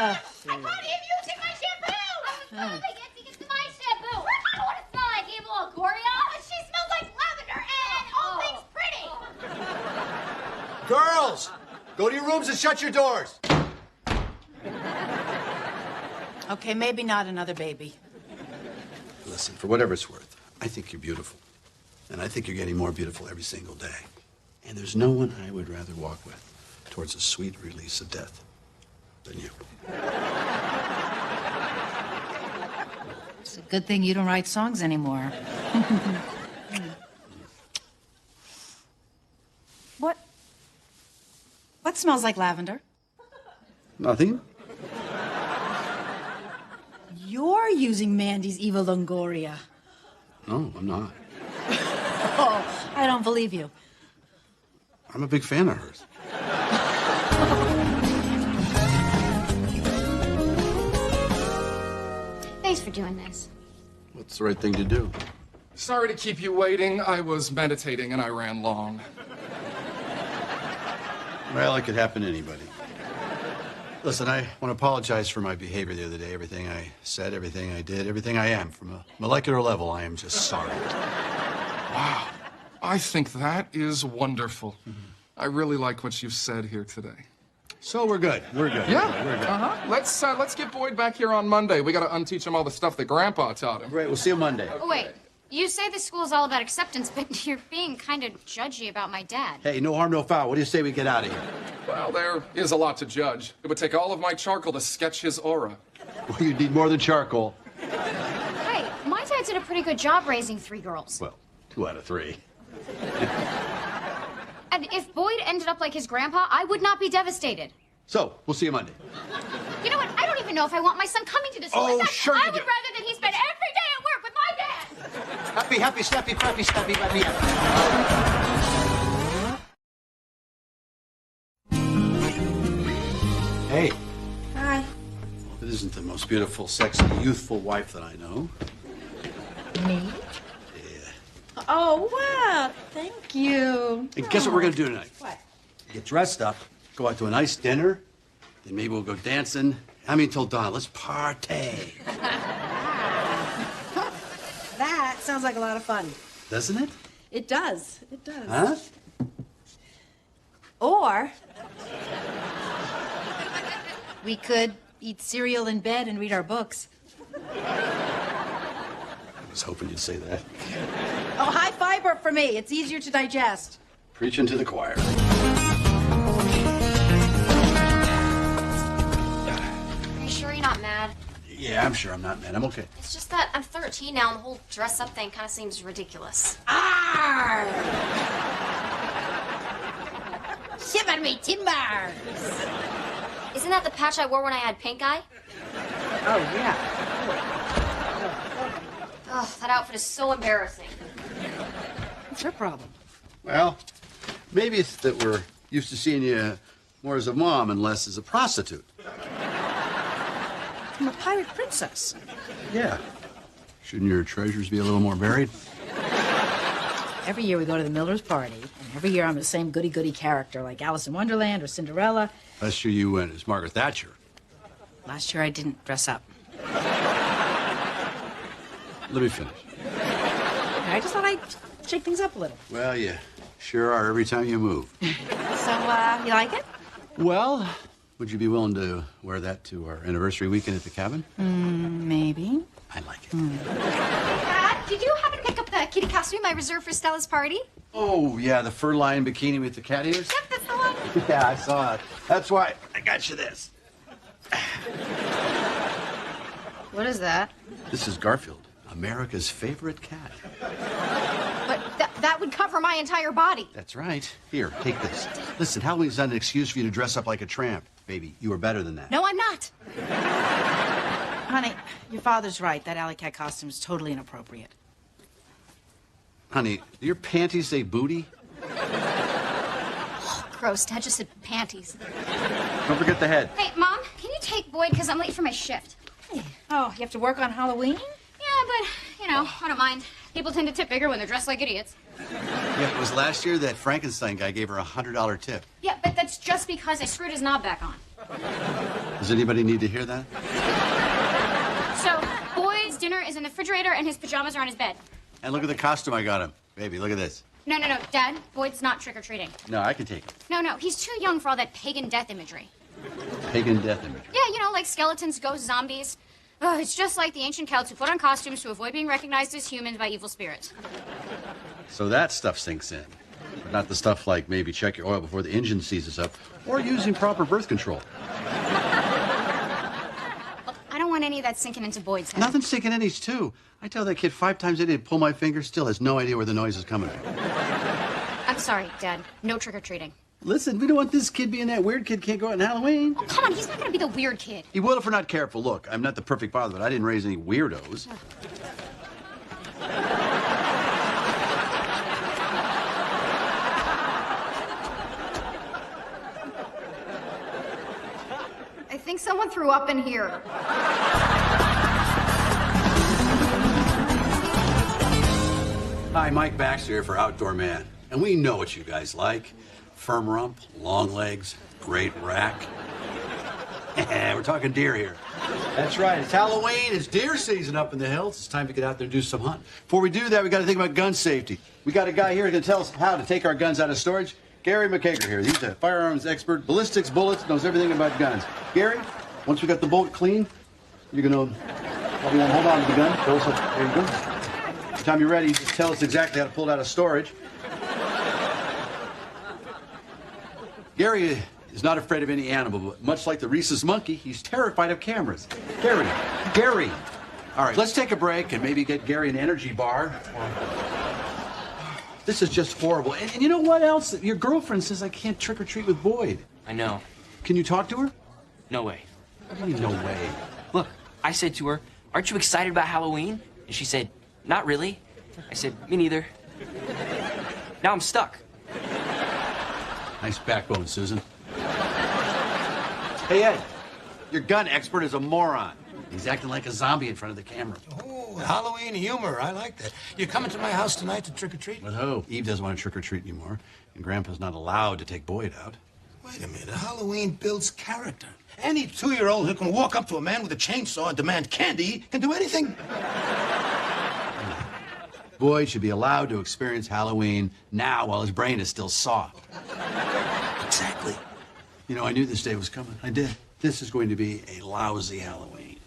I caught him using my shampoo! I was totally getting into my shampoo! I don't know what it smells like, Evil Longoria! She smells like lavender and all things pretty! Girls, go to your rooms and shut your doors. Okay, maybe not another baby. Listen, for whatever it's worth, I think you're beautiful. And I think you're getting more beautiful every single day. And there's no one I would rather walk with towards a sweet release of death than you. It's a good thing you don't write songs anymore. What smells like lavender? Nothing? You're using Mandy's Evil Longoria. No, I'm not. Oh, I don't believe you. I'm a big fan of hers. Thanks for doing this. What's the right thing to do? Sorry to keep you waiting. I was meditating and I ran long. Well, it could happen to anybody. Listen, I want to apologize for my behavior the other day. Everything I said, everything I did, everything I am. From a molecular level, I am just sorry. Wow. I think that is wonderful. I really like what you've said here today. So we're good. We're good. Yeah. We're good. Let's get Boyd back here on Monday. We got to unteach him all the stuff that Grandpa taught him. Great. We'll see you Monday. Oh, wait. You say the school's all about acceptance, but you're being kind of judgy about my dad. Hey, no harm, no foul. What do you say we get out of here? Well, there is a lot to judge. It would take all of my charcoal to sketch his aura. Well, you need more than charcoal. Hey, my dad did a pretty good job raising 3 girls. Well, 2 out of 3. And if Boyd ended up like his grandpa, I would not be devastated. So, we'll see you Monday. You know what? I don't even know if I want my son coming to this school. Oh, In fact, sure you I would do. rather that he spend every day at work with my dad. Happy, happy, snappy, crappy, snappy, happy, Hey, Hi. it isn't the most beautiful, sexy, youthful wife that I know. Me? Oh, wow. Thank you. And guess what we're going to do tonight? What? Get dressed up, go out to a nice dinner, then maybe we'll go dancing. I mean, till dawn. Let's party. That sounds like a lot of fun. Doesn't it? It does. It does. Huh? Or we could eat cereal in bed and read our books. I was hoping you'd say that. Oh, high fiber for me. It's easier to digest. Preaching to the choir. Are you sure you're not mad? Yeah, I'm sure I'm not mad. I'm okay. It's just that I'm 13 now, and the whole dress-up thing kind of seems ridiculous. Arr! Shiver me timbers! Isn't that the patch I wore when I had pink eye? Oh, yeah. Ugh, that outfit is so embarrassing. What's her problem? Well, maybe it's that we're used to seeing you more as a mom and less as a prostitute. I'm a pirate princess. Yeah. Shouldn't your treasures be a little more buried? Every year we go to the Miller's party, and every year I'm the same goody-goody character, like Alice in Wonderland or Cinderella. Last year you went as Margaret Thatcher. Last year I didn't dress up. Let me finish. I just thought I'd shake things up a little. Well, you sure are every time you move. So, you like it? Well, would you be willing to wear that to our anniversary weekend at the cabin? Maybe. I like it. Dad, did you happen to pick up the kitty costume I reserved for Stella's party? Oh, yeah, the fur lion bikini with the cat ears? Yep, that's the one. Yeah, I saw it. That's why I got you this. What is that? This is Garfield, America's favorite cat. But that would cover my entire body. That's right. Here, take this. Listen, Halloween's not an excuse for you to dress up like a tramp. Baby, you are better than that. No, I'm not. Honey, your father's right. That alley cat costume is totally inappropriate. Honey, do your panties say booty? Oh, gross. Dad just said panties. Don't forget the head. Hey, Mom, can you take Boyd? Because I'm late for my shift. Oh, you have to work on Halloween? Yeah, but, you know, I don't mind. People tend to tip bigger when they're dressed like idiots. Yeah, it was last year that Frankenstein guy gave her a $100 tip. Yeah, but that's just because I screwed his knob back on. Does anybody need to hear that? So, Boyd's dinner is in the refrigerator and his pajamas are on his bed. And look at the costume I got him. Baby, look at this. No, Dad, Boyd's not trick-or-treating. No, I can take it. No, he's too young for all that pagan death imagery. Pagan death imagery. Yeah, you know, like skeletons, ghosts, zombies. Ugh, it's just like the ancient Celts who put on costumes to avoid being recognized as humans by evil spirits. So that stuff sinks in. But not the stuff like maybe check your oil before the engine seizes up or using proper birth control. Look, I don't want any of that sinking into Boyd's head. Nothing's sinking in these two. I tell that kid 5 times a day to pull my finger, still has no idea where the noise is coming from. I'm sorry, Dad. No trick-or-treating. Listen, we don't want this kid being that weird kid can't go out on Halloween. Oh, come on, he's not gonna be the weird kid. He will if we're not careful. Look, I'm not the perfect father, but I didn't raise any weirdos. I think someone threw up in here. Hi, Mike Baxter here for Outdoor Man. And we know what you guys like. Firm rump, long legs, great rack. We're talking deer here. That's right. It's Halloween. It's deer season up in the hills. It's time to get out there and do some hunting. Before we do that, we got to think about gun safety. We got a guy here who can tell us how to take our guns out of storage. Gary McKager here. He's a firearms expert, ballistics, bullets, knows everything about guns. Gary, once we got the bolt clean, you're going to probably want to hold on to the gun. Show us how, there you go. By the time you're ready, just tell us exactly how to pull it out of storage. Gary, He's not afraid of any animal, but much like the rhesus monkey, he's terrified of cameras. Gary. All right, let's take a break and maybe get Gary an energy bar. This is just horrible. And you know what else? Your girlfriend says I can't trick or treat with Boyd. I know. Can you talk to her? No way. What do you mean, no way? Look, I said to her, aren't you excited about Halloween? And she said, not really. I said, me neither. Now I'm stuck. Nice backbone, Susan. Hey, Ed, your gun expert is a moron. He's acting like a zombie in front of the camera. Oh, Halloween humor. I like that. You coming to my house tonight to trick or treat? With who? Eve doesn't want to trick or treat anymore, and Grandpa's not allowed to take Boyd out. Wait a minute. Halloween builds character. Any 2-year-old who can walk up to a man with a chainsaw and demand candy can do anything. Boyd should be allowed to experience Halloween now while his brain is still soft. Exactly. You know, I knew this day was coming. I did. This is going to be a lousy Halloween.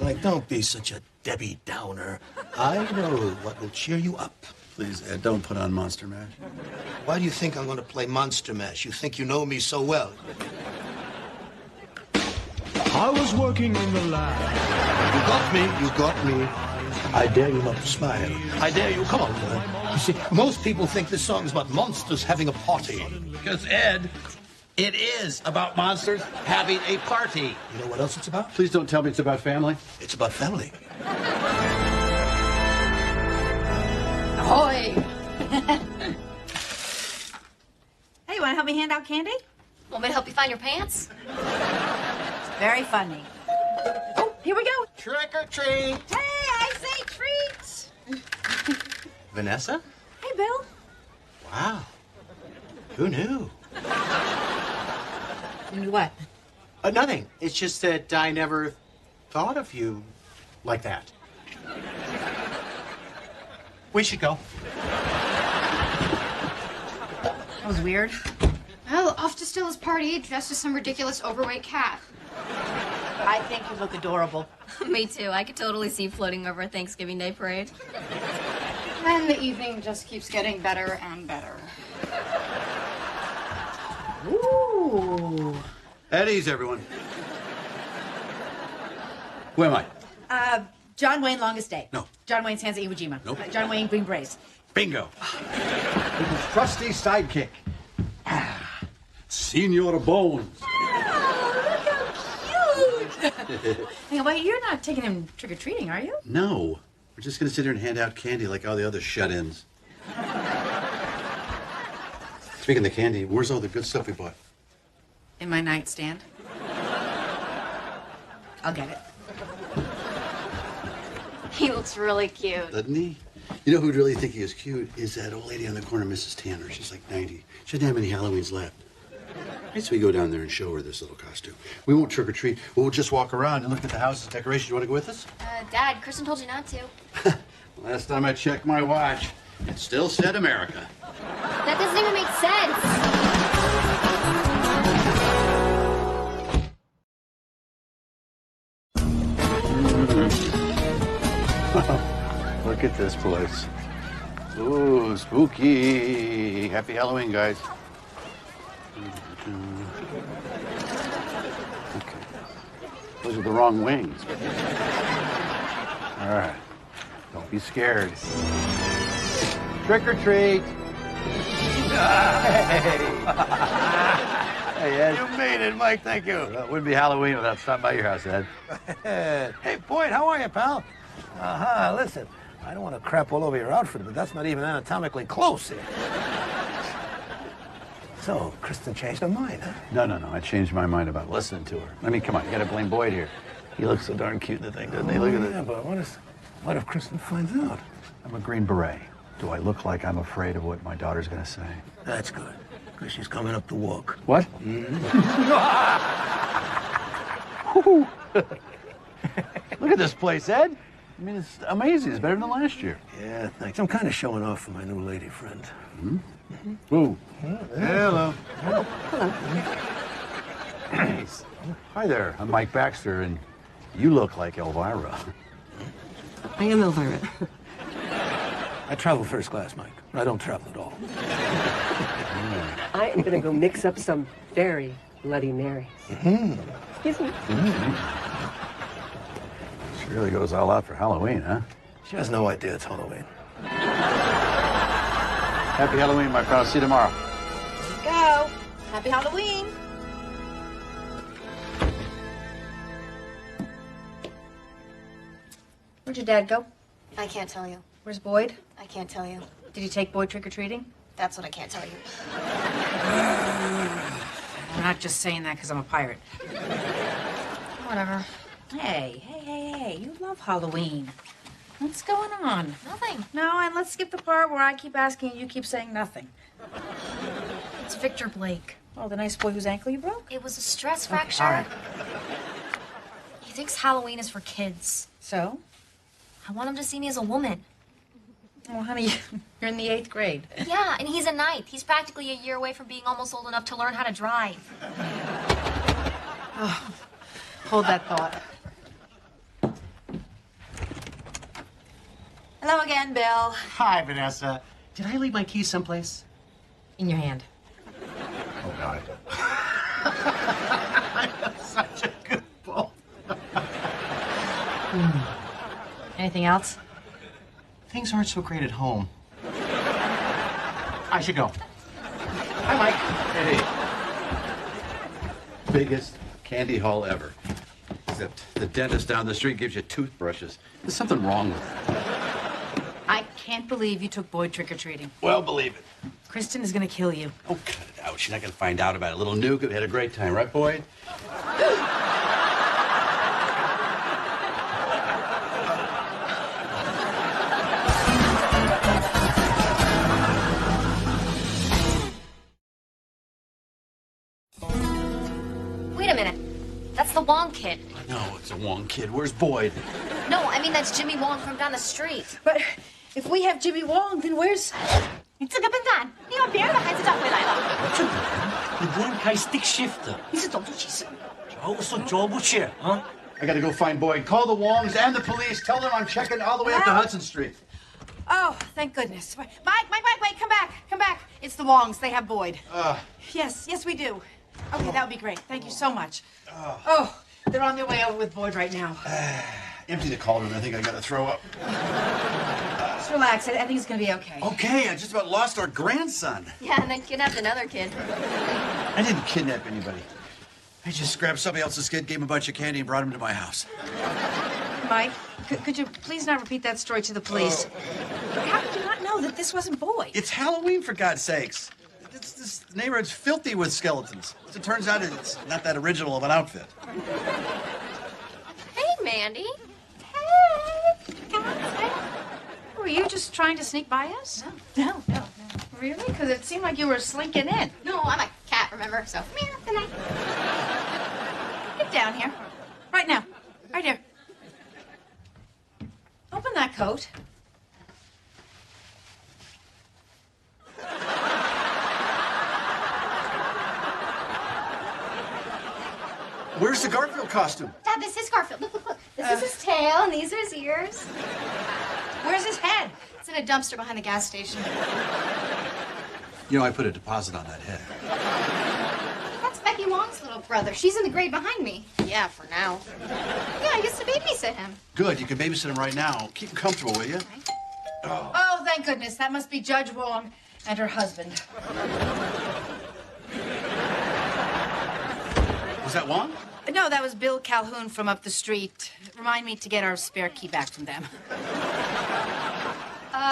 Mike, don't be such a Debbie Downer. I know what will cheer you up. Please, Ed, don't put on Monster Mash. Why do you think I'm going to play Monster Mash? You think you know me so well. I was working in the lab. You got me. I dare you not to smile. I dare you. Come on, boy. You see, most people think this song is about monsters having a party. Because, Ed, it is about monsters having a party. You know what else it's about? Please don't tell me it's about family. It's about family. Ahoy! Hey, you want to help me hand out candy? Want me to help you find your pants? It's very funny. Oh, here we go. Trick or treat. Hey, I say treats. Vanessa? Hey, Bill. Wow. Who knew? You knew what? Nothing. It's just that I never thought of you like that. We should go. That was weird. Well, off to Stella's party, dressed as some ridiculous overweight cat. I think you look adorable. Me too. I could totally see you floating over a Thanksgiving Day parade. And the evening just keeps getting better and better. Ooh. At ease, everyone. Who am I? John Wayne, Longest Day. No. John Wayne, Sansa Iwo Jima. Nope. John Wayne, Green Berets. Bingo. His trusty sidekick. Senor Bones. Hey, wait, you're not taking him trick-or-treating, are you? No. We're just going to sit here and hand out candy like all the other shut-ins. Speaking of the candy, where's all the good stuff we bought? In my nightstand. I'll get it. He looks really cute. Doesn't he? You know who'd really think he was cute is that old lady on the corner, Mrs. Tanner. She's like 90. She doesn't have any Halloweens left. So we go down there and show her this little costume. We won't trick or treat. We'll just walk around and look at the house's decorations. You want to go with us? Dad, Kristen told you not to. Last time I checked my watch, it still said America. That doesn't even make sense. Look at this place. Ooh, spooky. Happy Halloween, guys. Okay. Those are the wrong wings. All right. Don't be scared. Trick or treat. Hey, Ed. You made it, Mike. Thank you. Well, it wouldn't be Halloween without stopping by your house, Ed. Hey, Boyd, how are you, pal? Listen, I don't want to crap all over your outfit, but that's not even anatomically close here. So, Kristen changed her mind, huh? No. I changed my mind about listening to her. I mean, come on, you gotta blame Boyd here. He looks so darn cute in the thing, doesn't he? Look at Yeah, it. but what if Kristen finds out? I'm a Green Beret. Do I look like I'm afraid of what my daughter's gonna say? That's good, because she's coming up to walk. What? Look at this place, Ed. I mean, it's amazing. It's better than last year. Yeah, thanks. I'm kind of showing off for my new lady friend. Hmm? Ooh. Hello. Hi there. I'm Mike Baxter, and you look like Elvira. I am Elvira. I travel first class, Mike. I don't travel at all. I am gonna go mix up some very Bloody Mary. Excuse me. She really goes all out for Halloween, huh? She has no idea it's Halloween. Happy Halloween, my friend. I'll see you tomorrow. Here you go. Happy Halloween. Where'd your dad go? I can't tell you. Where's Boyd? I can't tell you. Did he take Boyd trick-or-treating? That's what I can't tell you. I'm not just saying that because I'm a pirate. Whatever. Hey, you love Halloween. What's going on? Nothing. No, and let's skip the part where I keep asking and you keep saying nothing. It's Victor Blake. Oh, the nice boy whose ankle you broke? It was a stress fracture. All right. He thinks Halloween is for kids. So? I want him to see me as a woman. Oh, honey, you're in the 8th grade. Yeah, and he's a 9th. He's practically a year away from being almost old enough to learn how to drive. Oh, hold that thought. Hello again, Bill. Hi, Vanessa. Did I leave my keys someplace? In your hand. Oh, God. I'm such a good bull. Anything else? Things aren't so great at home. I should go. Hi, Mike. Hey. Biggest candy haul ever. Except the dentist down the street gives you toothbrushes. There's something wrong with it. I can't believe you took Boyd trick-or-treating. Well, believe it. Kristen is gonna kill you. Oh, cut it out. She's not going to find out about it. Little Nuke had a great time, right, Boyd? Wait a minute. That's the Wong kid. No, it's a Wong kid. Where's Boyd? No, I mean that's Jimmy Wong from down the street. But if we have Jimmy Wong, then where's... 你这个笨蛋，你把别人的孩子找回来了。你不能开 stick shift， 你是种族歧视。我说捉不去啊。 I got to go find Boyd. Call the Wongs and the police. Tell them I'm checking all the way up to Hudson Street. Oh, thank goodness. Mike, wait, come back. It's the Wongs. They have Boyd. Yes, we do. Okay, that would be great. Thank you so much. Oh, they're on their way over with Boyd right now. Empty the cauldron. I think I got to throw up. Just relax. I think it's going to be okay. Okay, I just about lost our grandson. Yeah, and then kidnapped another kid. I didn't kidnap anybody. I just grabbed somebody else's kid, gave him a bunch of candy, and brought him to my house. Mike, could you please not repeat that story to the police? How could you not know that this wasn't Boyd? It's Halloween, for God's sakes. This neighborhood's filthy with skeletons. As it turns out, it's not that original of an outfit. Hey, Mandy. Were you just trying to sneak by us? No. Really? Because it seemed like you were slinking in. No, I'm a cat, remember? So, meow, good night. Get down here. Right now. Right here. Open that coat. Where's the Garfield costume? Dad, this is Garfield. Look. This is his tail, and these are his ears. Where's his head? It's in a dumpster behind the gas station. You know, I put a deposit on that head. That's Becky Wong's little brother. She's in the grade behind me. Yeah, for now. Yeah, I used to babysit him. Good, you can babysit him right now. Keep him comfortable, will you? Oh, thank goodness. That must be Judge Wong and her husband. Was that Wong? No, that was Bill Calhoun from up the street. Remind me to get our spare key back from them.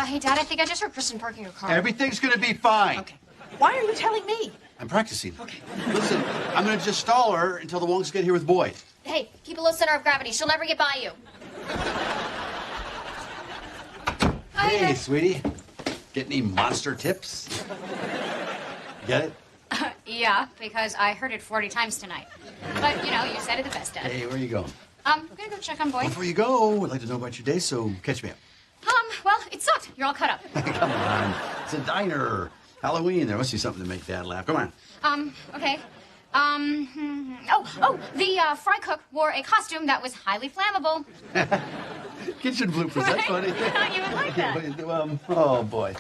Hey, Dad, I think I just heard Kristen parking her car. Everything's gonna be fine. Okay. Why are you telling me? I'm practicing. Okay. Listen, I'm gonna just stall her until the Wongs get here with Boyd. Hey, keep a low center of gravity. She'll never get by you. Hey, sweetie. Get any monster tips? Get it? Yeah, because I heard it 40 times tonight. But, you said it the best, Dad. Hey, where you going? I'm gonna go check on Boyd. Before you go, I'd like to know about your day, so catch me up. Well, it sucked. You're all cut up. Come on. It's a diner. Halloween. There must be something to make Dad laugh. Come on. Okay. The fry cook wore a costume that was highly flammable. Kitchen bloopers. That's funny. I thought you would like that. Oh, boy.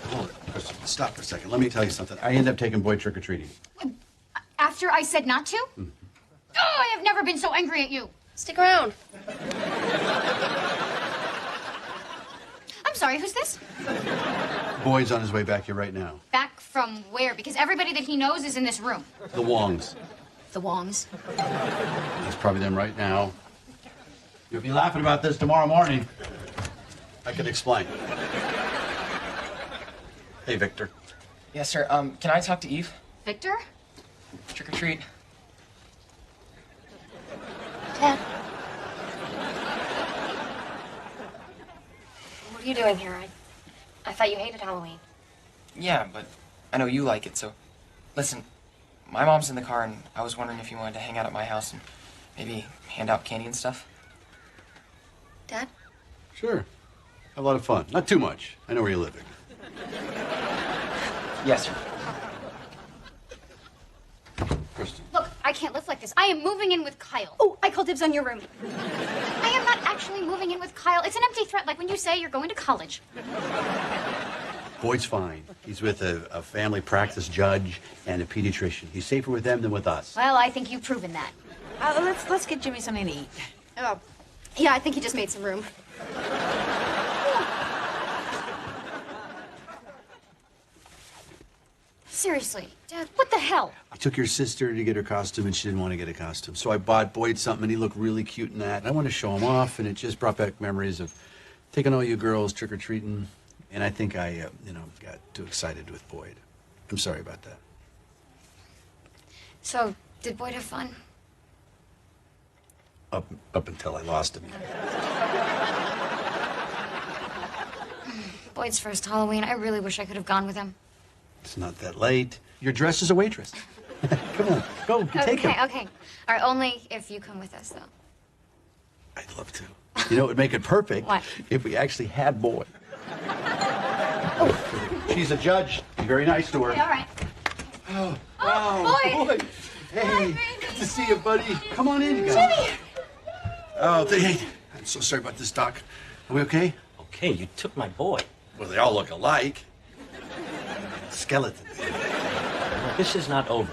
Hold it. Kristen, stop for a second. Let me tell you something. I ended up taking Boyd trick-or-treating. after I said not to? Oh, I have never been so angry at you. Stick around. I'm sorry, who's this? Boyd's on his way back here right now. Back from where? Because everybody that he knows is in this room. The Wongs. The Wongs. He's probably them right now. You'll be laughing about this tomorrow morning. I can explain. Hey, Victor. Yes, sir. Can I talk to Eve? Victor? Trick or treat. Dad. What are you doing here? I thought you hated Halloween. Yeah, but I know you like it, so... Listen, my mom's in the car, and I was wondering if you wanted to hang out at my house and maybe hand out candy and stuff. Dad? Sure. Have a lot of fun. Not too much. I know where you're living. Yes, sir. Kristen. Look, I can't live like this. I am moving in with Kyle. Oh, I called dibs on your room. I am not actually moving in with Kyle. It's an empty threat, like when you say you're going to college. Boyd's fine. He's with a family practice judge and a pediatrician. He's safer with them than with us. Well, I think you've proven that. Let's get Jimmy something to eat. Oh, yeah, I think he just made some room. Seriously, Dad, what the hell? I took your sister to get her costume, and she didn't want to get a costume. So I bought Boyd something, and he looked really cute in that. And I wanted to show him off, and it just brought back memories of taking all you girls trick-or-treating. And I think I, got too excited with Boyd. I'm sorry about that. So, did Boyd have fun? Up until I lost him. Boyd's first Halloween. I really wish I could have gone with him. It's not that late. You're dressed as a waitress. Come on, go, take him. Okay. All right, only if you come with us, though. I'd love to. You know, it would make it perfect What? if we actually had Boyd. She's a judge. Be very nice to her. Okay, all right. Oh, wow. Boyd. Hey, good to see you, buddy. Come on in, you guys. Jimmy! Oh, hey, I'm so sorry about this, Doc. Are we okay? Okay, you took my boy. Well, they all look alike. Skeleton. This is not over.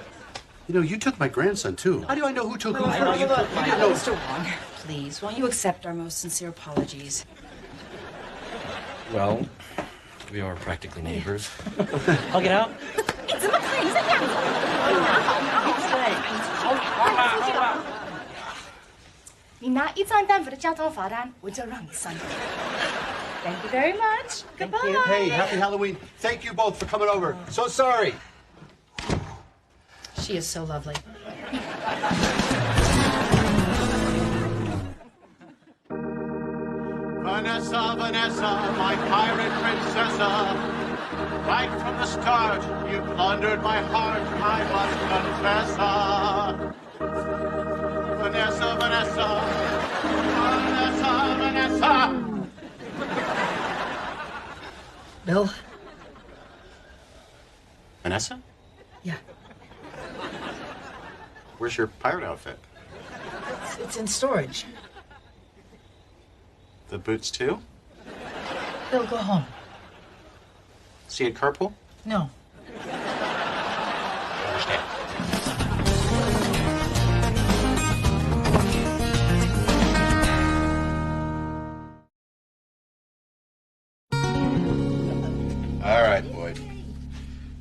You know, you took my grandson, too. How do I know who took who Hold on, first? hold on. I didn't know. Mr. Wong, please, won't you accept our most sincere apologies? Well, we are practically neighbors. Hug it out. 你怎么可以这样子？你拿一张单付的交通罚单，我就让你上。Thank you very much. Goodbye. Hey, happy Halloween. Thank you both for coming over. So sorry. She is so lovely. Vanessa, Vanessa, my pirate princessa. Right from the start, you plundered my heart, I must confess. Vanessa, Vanessa, Vanessa, Vanessa. Bill? Vanessa? Yeah. Where's your pirate outfit? It's in storage. The boots, too? Bill, go home. See you at carpool? No. I understand. All right, Boyd.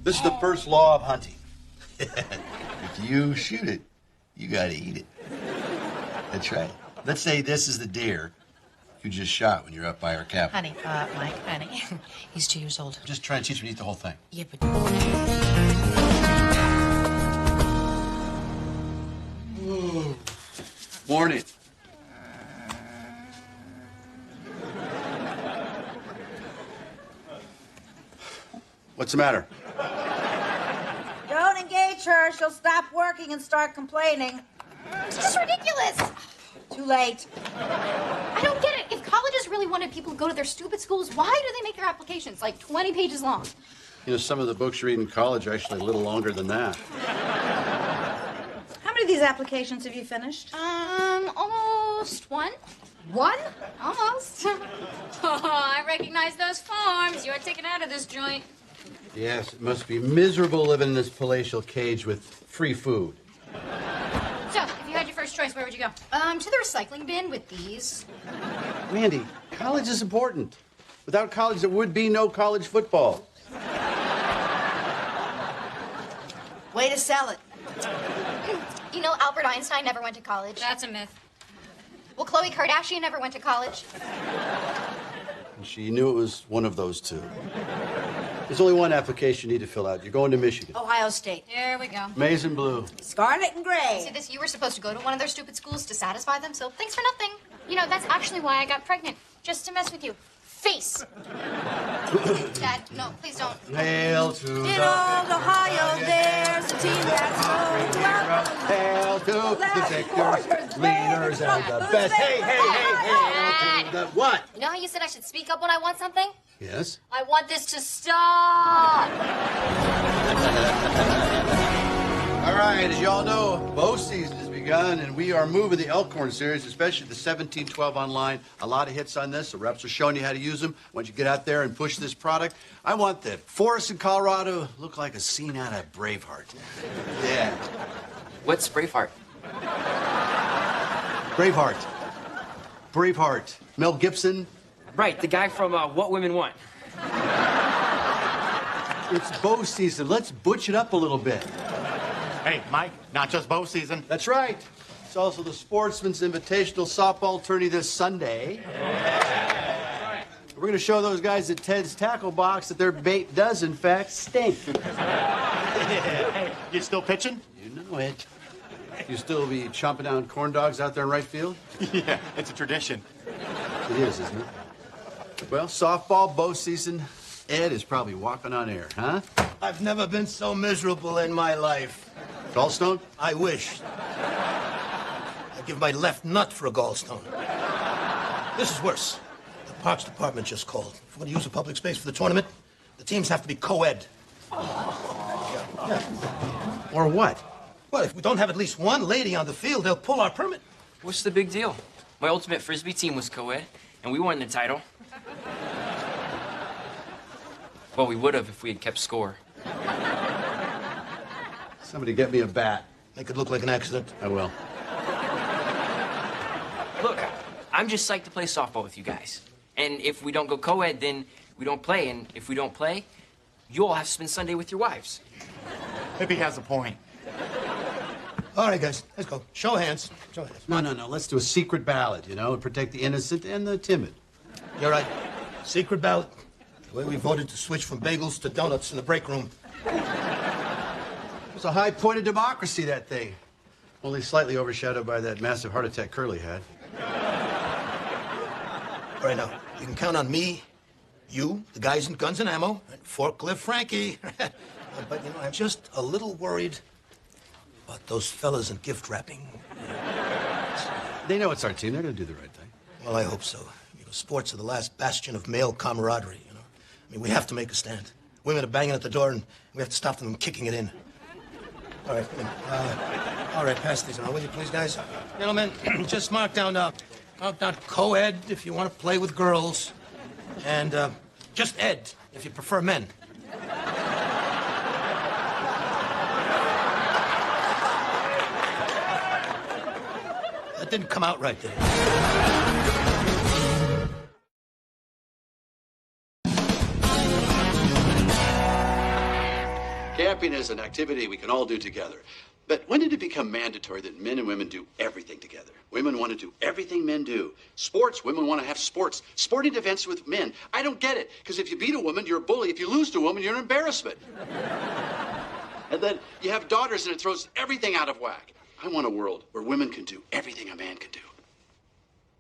This is the first law of hunting. If you shoot it, you gotta eat it. That's right. Let's say this is the deer you just shot when you're up by our cabin. Honey, Mike, honey. He's 2 years old. Just try and teach him to eat the whole thing. Yeah, but... Morning. What's the matter? Don't engage her. She'll stop working and start complaining. It's just ridiculous. Too late. I don't get it. If colleges really wanted people to go to their stupid schools, why do they make their applications like 20 pages long? You know, some of the books you read in college are actually a little longer than that. How many of these applications have you finished? Almost one. One? Almost. Oh, I recognize those forms. You're taken out of this joint. Yes, it must be miserable living in this palatial cage with free food. Otherwise, where would you go? To the recycling bin with these. Mandy, college is important. Without college, there would be no college football. Way to sell it. You know, Albert Einstein never went to college. That's a myth. Well, Khloe Kardashian never went to college. And she knew it was one of those two. There's only one application you need to fill out. You're going to Michigan. Ohio State. There we go. Maize and blue. Scarlet and gray. See this? You were supposed to go to one of their stupid schools to satisfy them, so thanks for nothing. You know, that's actually why I got pregnant. Just to mess with you. Face. Dad, no, please don't. Hail to In the... old Ohio, there's a team that's so well. Hail to the victors, leaders, and the best. Hey, hail to the what? You know how you said I should speak up when I want something? Yes? I want this to stop. All right, as you all know, bow season has begun, and we are moving the Elkhorn series, especially the 1712 online. A lot of hits on this. The reps are showing you how to use them. Once you get out there and push this product, I want the forest in Colorado look like a scene out of Braveheart. Yeah. What's Braveheart? Braveheart. Braveheart. Mel Gibson. Right, the guy from What Women Want. It's bow season. Let's butch it up a little bit. Hey, Mike, not just bow season. That's right. It's also the Sportsman's Invitational Softball Tourney this Sunday. We're going to show those guys at Ted's Tackle Box that their bait does, in fact, stink. Hey, you still pitching? You know it. You still be chomping down corn dogs out there in right field? Yeah, it's a tradition. It is, isn't it? Well, softball, bow season. Ed is probably walking on air, huh? I've never been so miserable in my life. Gallstone? I wish. I'd give my left nut for a gallstone. This is worse. The Parks Department just called. If we're going to use a public space for the tournament, the teams have to be co-ed. Or what? Well, if we don't have at least one lady on the field, they'll pull our permit. What's the big deal? My ultimate frisbee team was co-ed, and we won the title. Well, we would have if we had kept score. Somebody get me a bat. Make it look like an accident. I will. Look, I'm just psyched to play softball with you guys. And if we don't go co-ed, then we don't play. And if we don't play, you all have to spend Sunday with your wives. Maybe he has a point. All right, guys, let's go. Show of hands. Show of hands. No. Let's do a secret ballot, you know, and protect the innocent and the timid. You're right. Secret ballot. The way we voted to switch from bagels to donuts in the break room. It's a high point of democracy, that thing. Only slightly overshadowed by that massive heart attack Curly had. All right, now, you can count on me, you, the guys in Guns and Ammo, and Forklift Frankie. But, you know, I'm just a little worried about those fellas in gift wrapping. They know it's our team. They're going to do the right thing. Well, I hope so. You know, sports are the last bastion of male camaraderie, you know. I mean, we have to make a stand. Women are banging at the door, and we have to stop them from kicking it in. All right, all right, pass these around, will you please, guys? Gentlemen, just mark down co-ed if you want to play with girls, and just ed if you prefer men. That didn't come out right, did it? Camping is an activity we can all do together. But when did it become mandatory that men and women do everything together? Women want to do everything men do. Sports, women want to have sports. Sporting events with men. I don't get it, because if you beat a woman, you're a bully. If you lose to a woman, you're an embarrassment. And then you have daughters, and it throws everything out of whack. I want a world where women can do everything a man can do.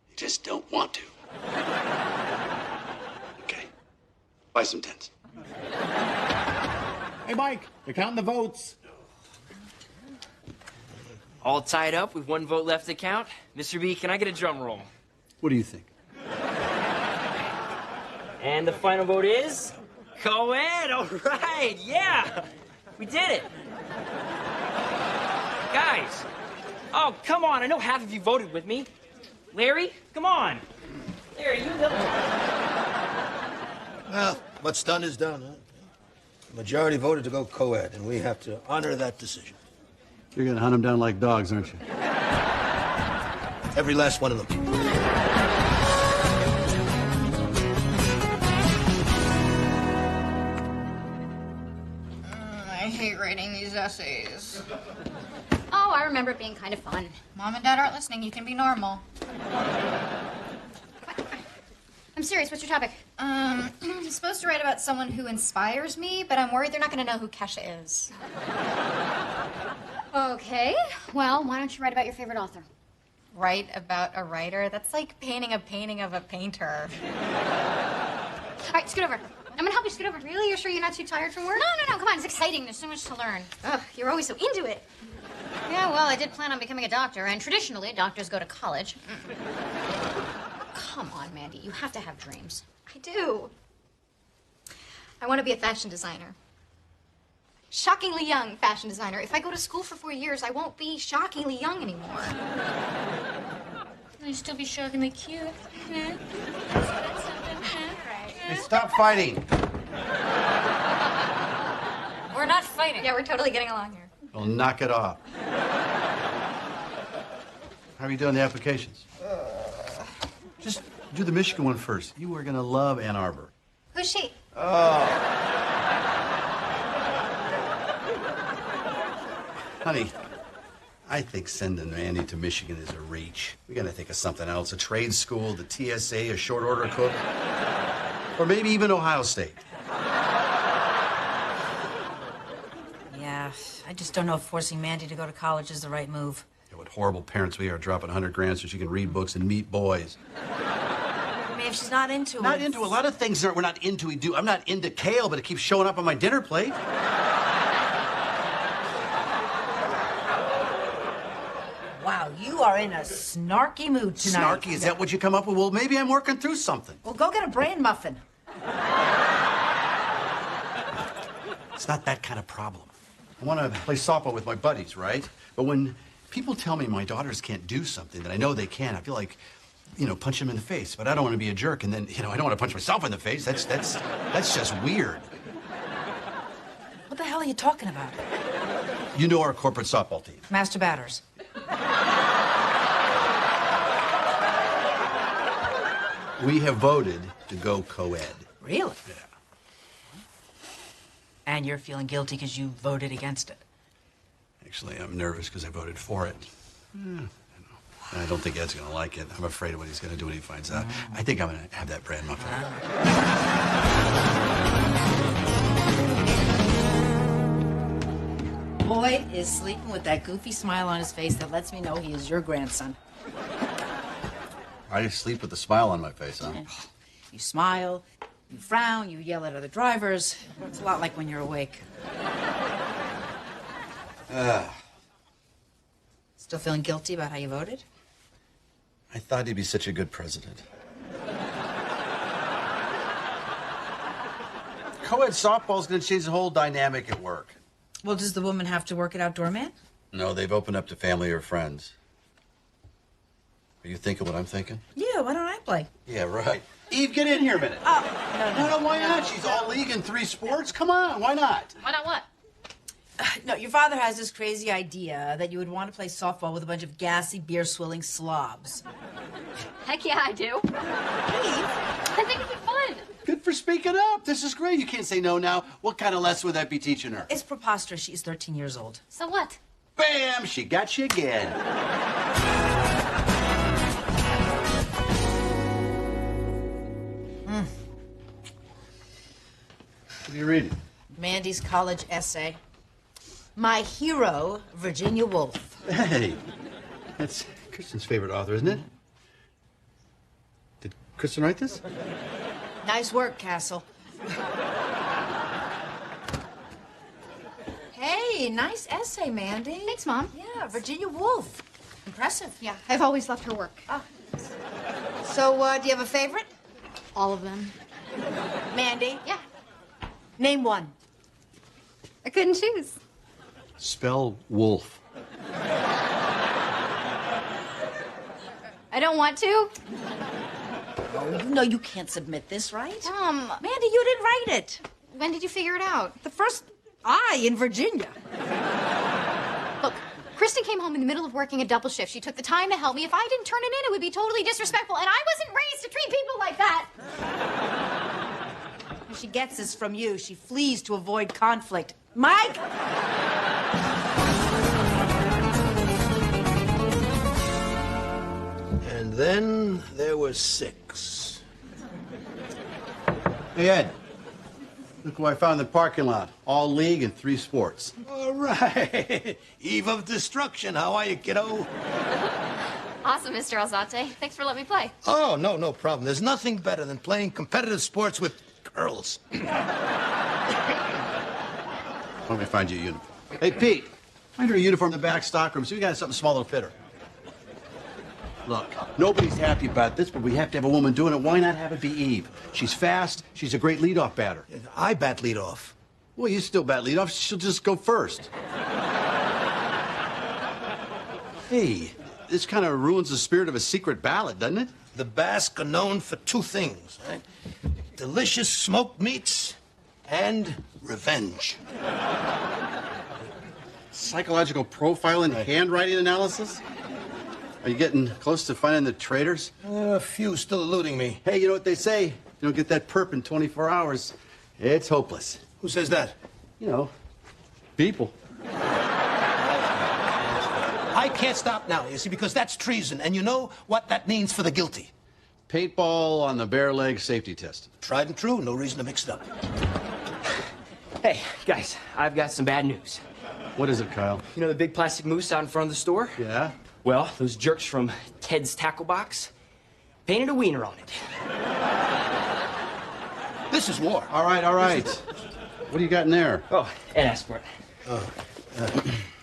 They just don't want to. Okay. Buy some tents. Hey, Mike, you're counting the votes. All tied up with one vote left to count. Mr. B, can I get a drum roll? What do you think? And the final vote is co-ed. All right, yeah, we did it. Guys, oh, come on. I know half of you voted with me. Larry, come on. Larry, you know. Well, what's done is done, huh? The majority voted to go co-ed, and we have to honor that decision. You're going to hunt them down like dogs, aren't you? Every last one of them. I hate writing these essays. Oh, I remember it being kind of fun. Mom and Dad aren't listening. You can be normal. I'm serious. What's your topic? I'm supposed to write about someone who inspires me, but I'm worried they're not going to know who Kesha is. Okay. Well, why don't you write about your favorite author? Write about a writer? That's like painting a painting of a painter. All right, scoot over. I'm gonna help you scoot over. Really? You're sure you're not too tired from work? No. Come on, it's exciting. There's so much to learn. Ugh, you're always so into it. Yeah, well, I did plan on becoming a doctor, and traditionally, doctors go to college. Come on, Mandy. You have to have dreams. I do. I want to be a fashion designer. Shockingly young fashion designer. If I go to school for 4 years, I won't be shockingly young anymore. I'll still be shockingly cute. Hey, stop fighting. We're not fighting. Yeah, we're totally getting along here. Well, knock it off. How are you doing the applications? Just do the Michigan one first. You are going to love Ann Arbor. Who's she? Oh. Honey, I think sending Mandy to Michigan is a reach. We got to think of something else. A trade school, the TSA, a short order cook. Or maybe even Ohio State. Yeah, I just don't know if forcing Mandy to go to college is the right move. Yeah, what horrible parents we are, dropping $100,000 so she can read books and meet boys. I mean, if she's not into it. Not into a lot of things that we're not into. I'm not into kale, but it keeps showing up on my dinner plate. Wow, you are in a snarky mood tonight. Snarky? Is that what you come up with? Well, maybe I'm working through something. Well, go get a brain muffin. It's not that kind of problem. I want to play softball with my buddies, right? But when people tell me my daughters can't do something that I know they can, I feel like, punch them in the face. But I don't want to be a jerk, and then, I don't want to punch myself in the face. That's just weird. What the hell are you talking about? You know our corporate softball team. Master batters. We have voted to go co-ed. Really? Yeah. And you're feeling guilty because you voted against it. Actually, I'm nervous because I voted for it. I don't think Ed's going to like it. I'm afraid of what he's going to do when he finds out. I think I'm going to have that bran muffin. Boyd is sleeping with that goofy smile on his face that lets me know he is your grandson. I sleep with a smile on my face, huh? You smile, you frown, you yell at other drivers. It's a lot like when you're awake. Still feeling guilty about how you voted? I thought he'd be such a good president. Co-ed softball's going to change the whole dynamic at work. Well, does the woman have to work at Outdoor Man? No, they've opened up to family or friends. Are you thinking what I'm thinking? Yeah, why don't I play? Yeah, right. Eve, get in here a minute. Oh, No, why not? She's all league in 3 sports. Come on, why not? Why not what? No, your father has this crazy idea that you would want to play softball with a bunch of gassy, beer-swilling slobs. Heck yeah, I do. I think it'd be fun. Good for speaking up. This is great. You can't say no now. What kind of lesson would that be teaching her? It's preposterous. She's 13 years old. So what? Bam! She got you again. What are you reading? Mandy's college essay. My hero, Virginia Woolf. Hey, that's Kristen's favorite author, isn't it? Did Kristen write this? Nice work, Castle. Hey, nice essay, Mandy. Thanks, Mom. Yeah, Virginia Woolf. Impressive. Yeah, I've always loved her work. So, do you have a favorite? All of them. Mandy? Yeah. Name one. I couldn't choose. Spell wolf. I don't want to. Oh, you know you can't submit this, right? Mandy, you didn't write it. When did you figure it out? The first I in Virginia. Look, Kristen came home in the middle of working a double shift. She took the time to help me. If I didn't turn it in, it would be totally disrespectful, and I wasn't raised to treat people like that. She gets this from you. She flees to avoid conflict. Mike! And then there were 6. Hey, Ed. Look who I found in the parking lot. All league and 3 sports. All right. Eve of destruction. How are you, kiddo? Awesome, Mr. Alzate. Thanks for letting me play. Oh, no problem. There's nothing better than playing competitive sports with girls. Let me find you a uniform. Hey, Pete. Find her a uniform in the back stockroom. See if we got something small to fit her. Look, nobody's happy about this, but we have to have a woman doing it. Why not have it be Eve? She's fast. She's a great leadoff batter. I bat leadoff. Well, you still bat leadoff. She'll just go first. Hey, this kind of ruins the spirit of a secret ballot, doesn't it? The Basque are known for 2 things, right? Delicious smoked meats and revenge. Psychological profiling, handwriting analysis? Are you getting close to finding the traitors? A few still eluding me. Hey, you know what they say? You don't get that perp in 24 hours. It's hopeless. Who says that? You know, people. I can't stop now, you see, because that's treason, and you know what that means for the guilty. Paintball on the bare leg safety test. Tried and true, no reason to mix it up. Hey, guys, I've got some bad news. What is it, Kyle? You know the big plastic moose out in front of the store? Yeah? Well, those jerks from Ted's Tackle Box painted a wiener on it. This is war. All right, all right. What do you got in there? Oh, Ed asked for it. Oh,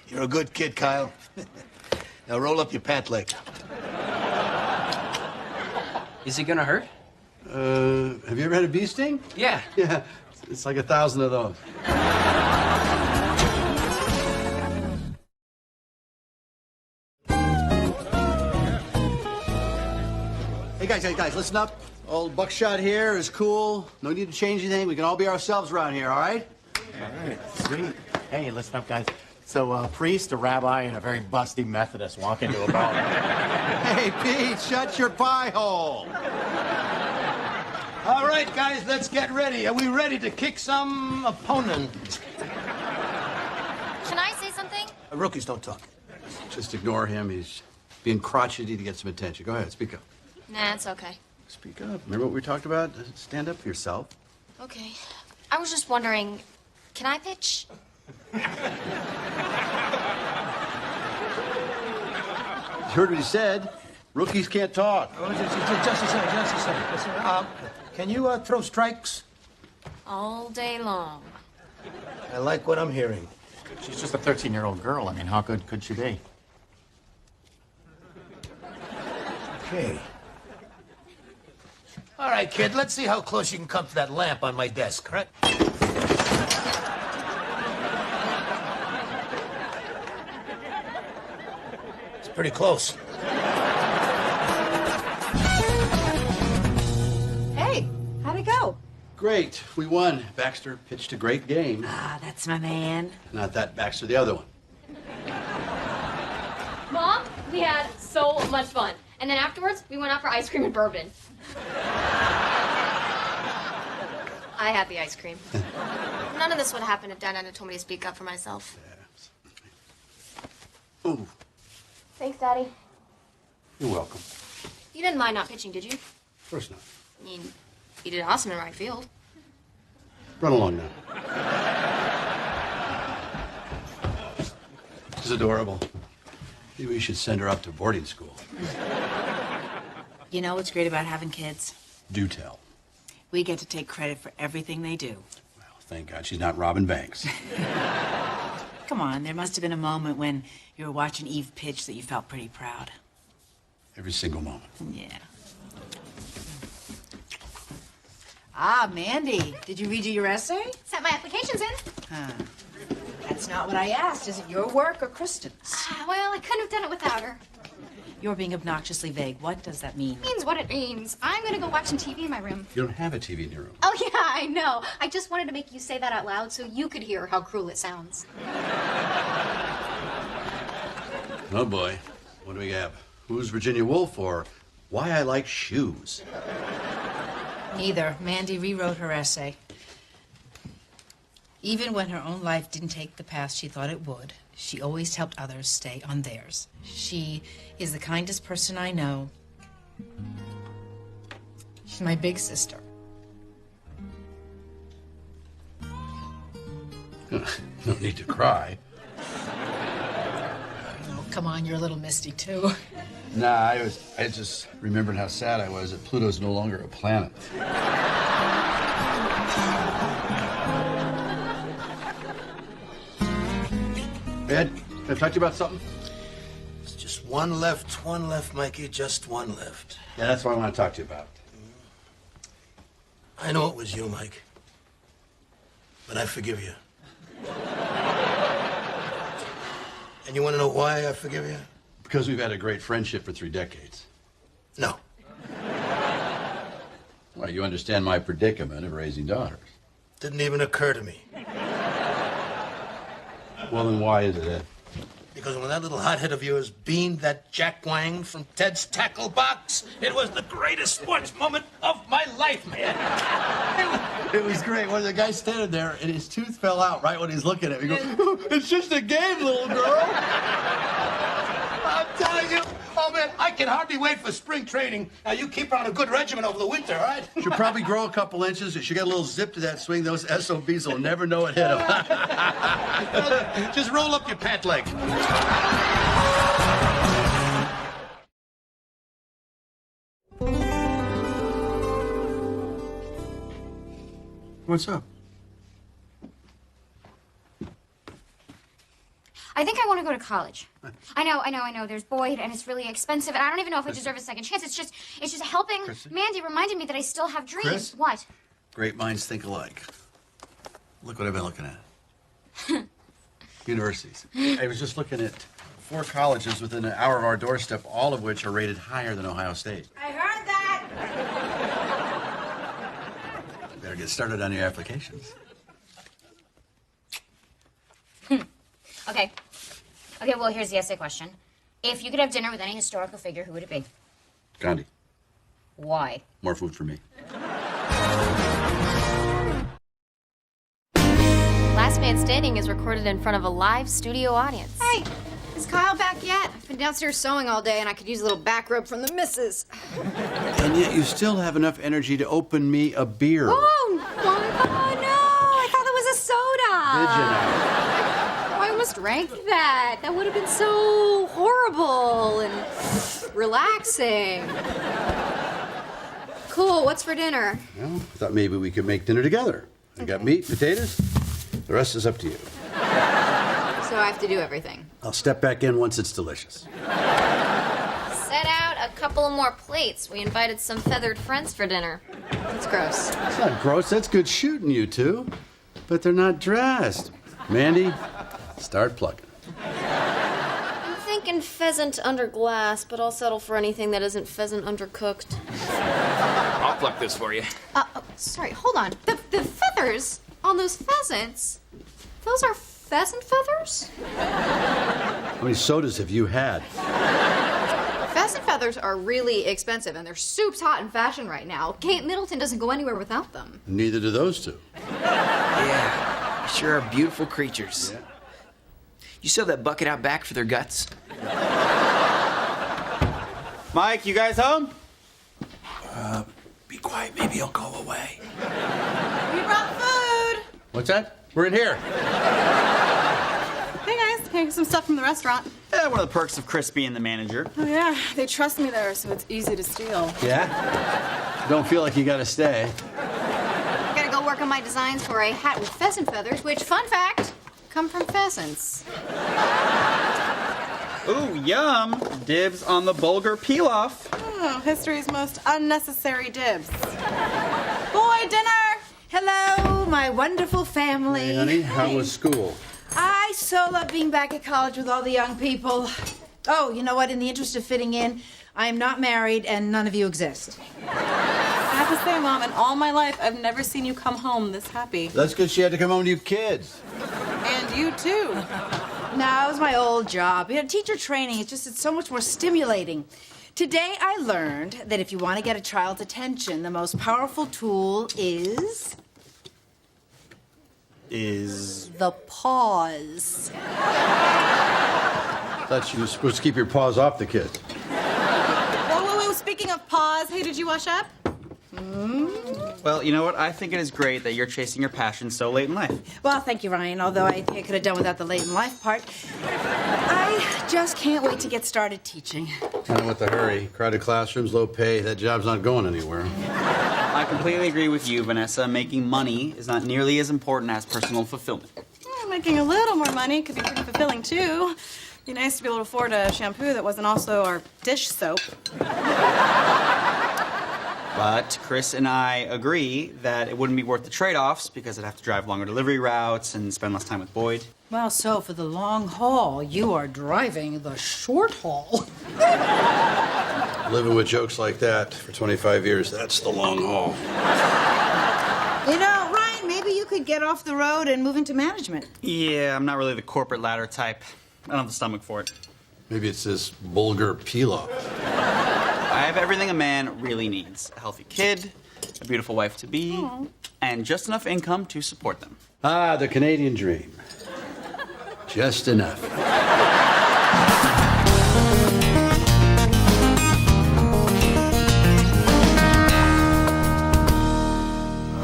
you're a good kid, Kyle. Now roll up your pant leg. Is it gonna hurt? Have you ever had a bee sting? Yeah. Yeah, it's like 1,000 of those. Hey guys, listen up. Old Buckshot here is cool. No need to change anything. We can all be ourselves around here, all right? All right, sweet. Hey, listen up, guys. So a priest, a rabbi, and a very busty Methodist walk into a bar. Hey, Pete, shut your pie hole. All right, guys, let's get ready. Are we ready to kick some opponent? Can I say something? Rookies don't talk. Just ignore him. He's being crotchety to get some attention. Go ahead, speak up. Nah, it's okay. Speak up. Remember what we talked about? Stand up for yourself. Okay. I was just wondering, can I pitch? You heard what he said. Rookies can't talk. Oh, just a second. Can you throw strikes? All day long. I like what I'm hearing. She's just a 13-year-old girl. I mean, how good could she be? Okay. All right, kid, let's see how close you can come to that lamp on my desk, right? It's pretty close. Hey, how'd it go? Great. We won. Baxter pitched a great game. Ah, that's my man. Not that Baxter, the other one. Mom, we had so much fun. And then afterwards, we went out for ice cream and bourbon. I had the ice cream. None of this would happen if Dad hadn't told me to speak up for myself. Ooh, Thanks, Daddy. you're welcome. You didn't mind not pitching, did you? Of course not. I mean, you did awesome in right field. Run along now. She's adorable. Maybe we should send her up to boarding school. You know what's great about having kids? Do tell. We get to take credit for everything they do. Well, thank God she's not Robin Banks. Come on, there must have been a moment when you were watching Eve pitch that you felt pretty proud. Every single moment. Yeah. Ah, Mandy, did you redo your essay? Sent my applications in. Huh. That's not what I asked. Is it your work or Kristen's? Well, I couldn't have done it without her. You're being obnoxiously vague. What does that mean? It means what it means. I'm gonna go watch some TV in my room. You don't have a TV in your room. Oh, yeah, I know. I just wanted to make you say that out loud so you could hear how cruel it sounds. Oh boy, what do we have? Who's Virginia Woolf or why I like shoes? Neither. Mandy rewrote her essay. Even when her own life didn't take the path she thought it would, she always helped others stay on theirs. She is the kindest person I know. She's my big sister. No need to cry. Oh, come on, you're a little misty too. Nah, I just remembered how sad I was that Pluto's no longer a planet. Ed, can I talk to you about something? It's just one left, Mikey, just one left. Yeah, that's what I want to talk to you about. I know it was you, Mike. But I forgive you. And you want to know why I forgive you? Because we've had a great friendship for 3 decades. No. Well, you understand my predicament of raising daughters. Didn't even occur to me. Well, then why is it, Ed? Because when that little hothead of yours beamed that Jack Wang from Ted's tackle box, it was the greatest sports moment of my life, man. It was great. When the guy standing there and his tooth fell out right when he's looking at me. He goes, "Oh, it's just a game, little girl." I'm telling you, oh man, I can hardly wait for spring training. Now you keep her on a good regimen over the winter, all right? She'll probably grow a couple inches. She got a little zip to that swing. Those SOBs will never know it hit them. Just roll up your pant leg. What's up? I think I want to go to college. I know. There's Boyd, and it's really expensive, and I don't even know if I deserve a second chance. It's just helping. Kristen? Mandy reminded me that I still have dreams. Chris? What? Great minds think alike. Look what I've been looking at. Universities. I was just looking at 4 colleges within an hour of our doorstep, all of which are rated higher than Ohio State. I heard that! Better get started on your applications. Okay, well, here's the essay question. If you could have dinner with any historical figure, who would it be? Gandhi. Why? More food for me. Last Man Standing is recorded in front of a live studio audience. Hey, is Kyle back yet? I've been downstairs sewing all day and I could use a little back rub from the missus. And yet you still have enough energy to open me a beer. Oh, no, I thought it was a soda. Did you now? Oh, I almost drank that. That would have been so horrible and relaxing. Cool, what's for dinner? Well, I thought maybe we could make dinner together. I got meat, potatoes. The rest is up to you. So I have to do everything. I'll step back in once it's delicious. Set out a couple more plates. We invited some feathered friends for dinner. That's gross. It's not gross. That's good shooting, you two. But they're not dressed. Mandy, start plugging. I'm thinking pheasant under glass, but I'll settle for anything that isn't pheasant undercooked. I'll pluck this for you. Sorry, hold on. The feathers on those pheasants, those are pheasant feathers? How many sodas have you had? Pheasant feathers are really expensive, and they're soups hot in fashion right now. Kate Middleton doesn't go anywhere without them. Neither do those two. Yeah, sure are beautiful creatures. Yeah. You still have that bucket out back for their guts? Mike, you guys home? Be quiet. Maybe he'll go away. We brought food. What's that? We're in here. Hey guys, here's some stuff from the restaurant. Yeah, one of the perks of Chris being the manager. Oh yeah, they trust me there, so it's easy to steal. Yeah? Don't feel like you gotta stay. I gotta go work on my designs for a hat with pheasant feathers, which, fun fact, come from pheasants. Ooh, yum. Dibs on the bulgur pilaf. Oh, history's most unnecessary dibs. Boy, dinner! Hello, my wonderful family. Hey, honey, how was school? I so love being back at college with all the young people. Oh, you know what? In the interest of fitting in, I am not married and none of you exist. I have to say, Mom, in all my life, I've never seen you come home this happy. That's because she had to come home to you kids. And you, too. No, it was my old job. Teacher training, it's so much more stimulating. Today I learned that if you want to get a child's attention, the most powerful tool is the pause. Thought you were supposed to keep your paws off the kids. Whoa, speaking of pause, hey, did you wash up? Well, you know what? I think it is great that you're chasing your passion so late in life. Well, thank you, Ryan, although I think I could have done without the late in life part. I just can't wait to get started teaching. Kind of with the hurry. Crowded classrooms, low pay. That job's not going anywhere. I completely agree with you, Vanessa. Making money is not nearly as important as personal fulfillment. Making a little more money could be pretty fulfilling, too. Be nice to be able to afford a shampoo that wasn't also our dish soap. But Chris and I agree that it wouldn't be worth the trade-offs because I'd have to drive longer delivery routes and spend less time with Boyd. Well, so for the long haul, you are driving the short haul. Living with jokes like that for 25 years, that's the long haul. You know, Ryan, maybe you could get off the road and move into management. Yeah, I'm not really the corporate ladder type. I don't have the stomach for it. Maybe it's this bulgur pilaf. I have everything a man really needs. A healthy kid, a beautiful wife-to-be, and just enough income to support them. Ah, the Canadian dream. Just enough.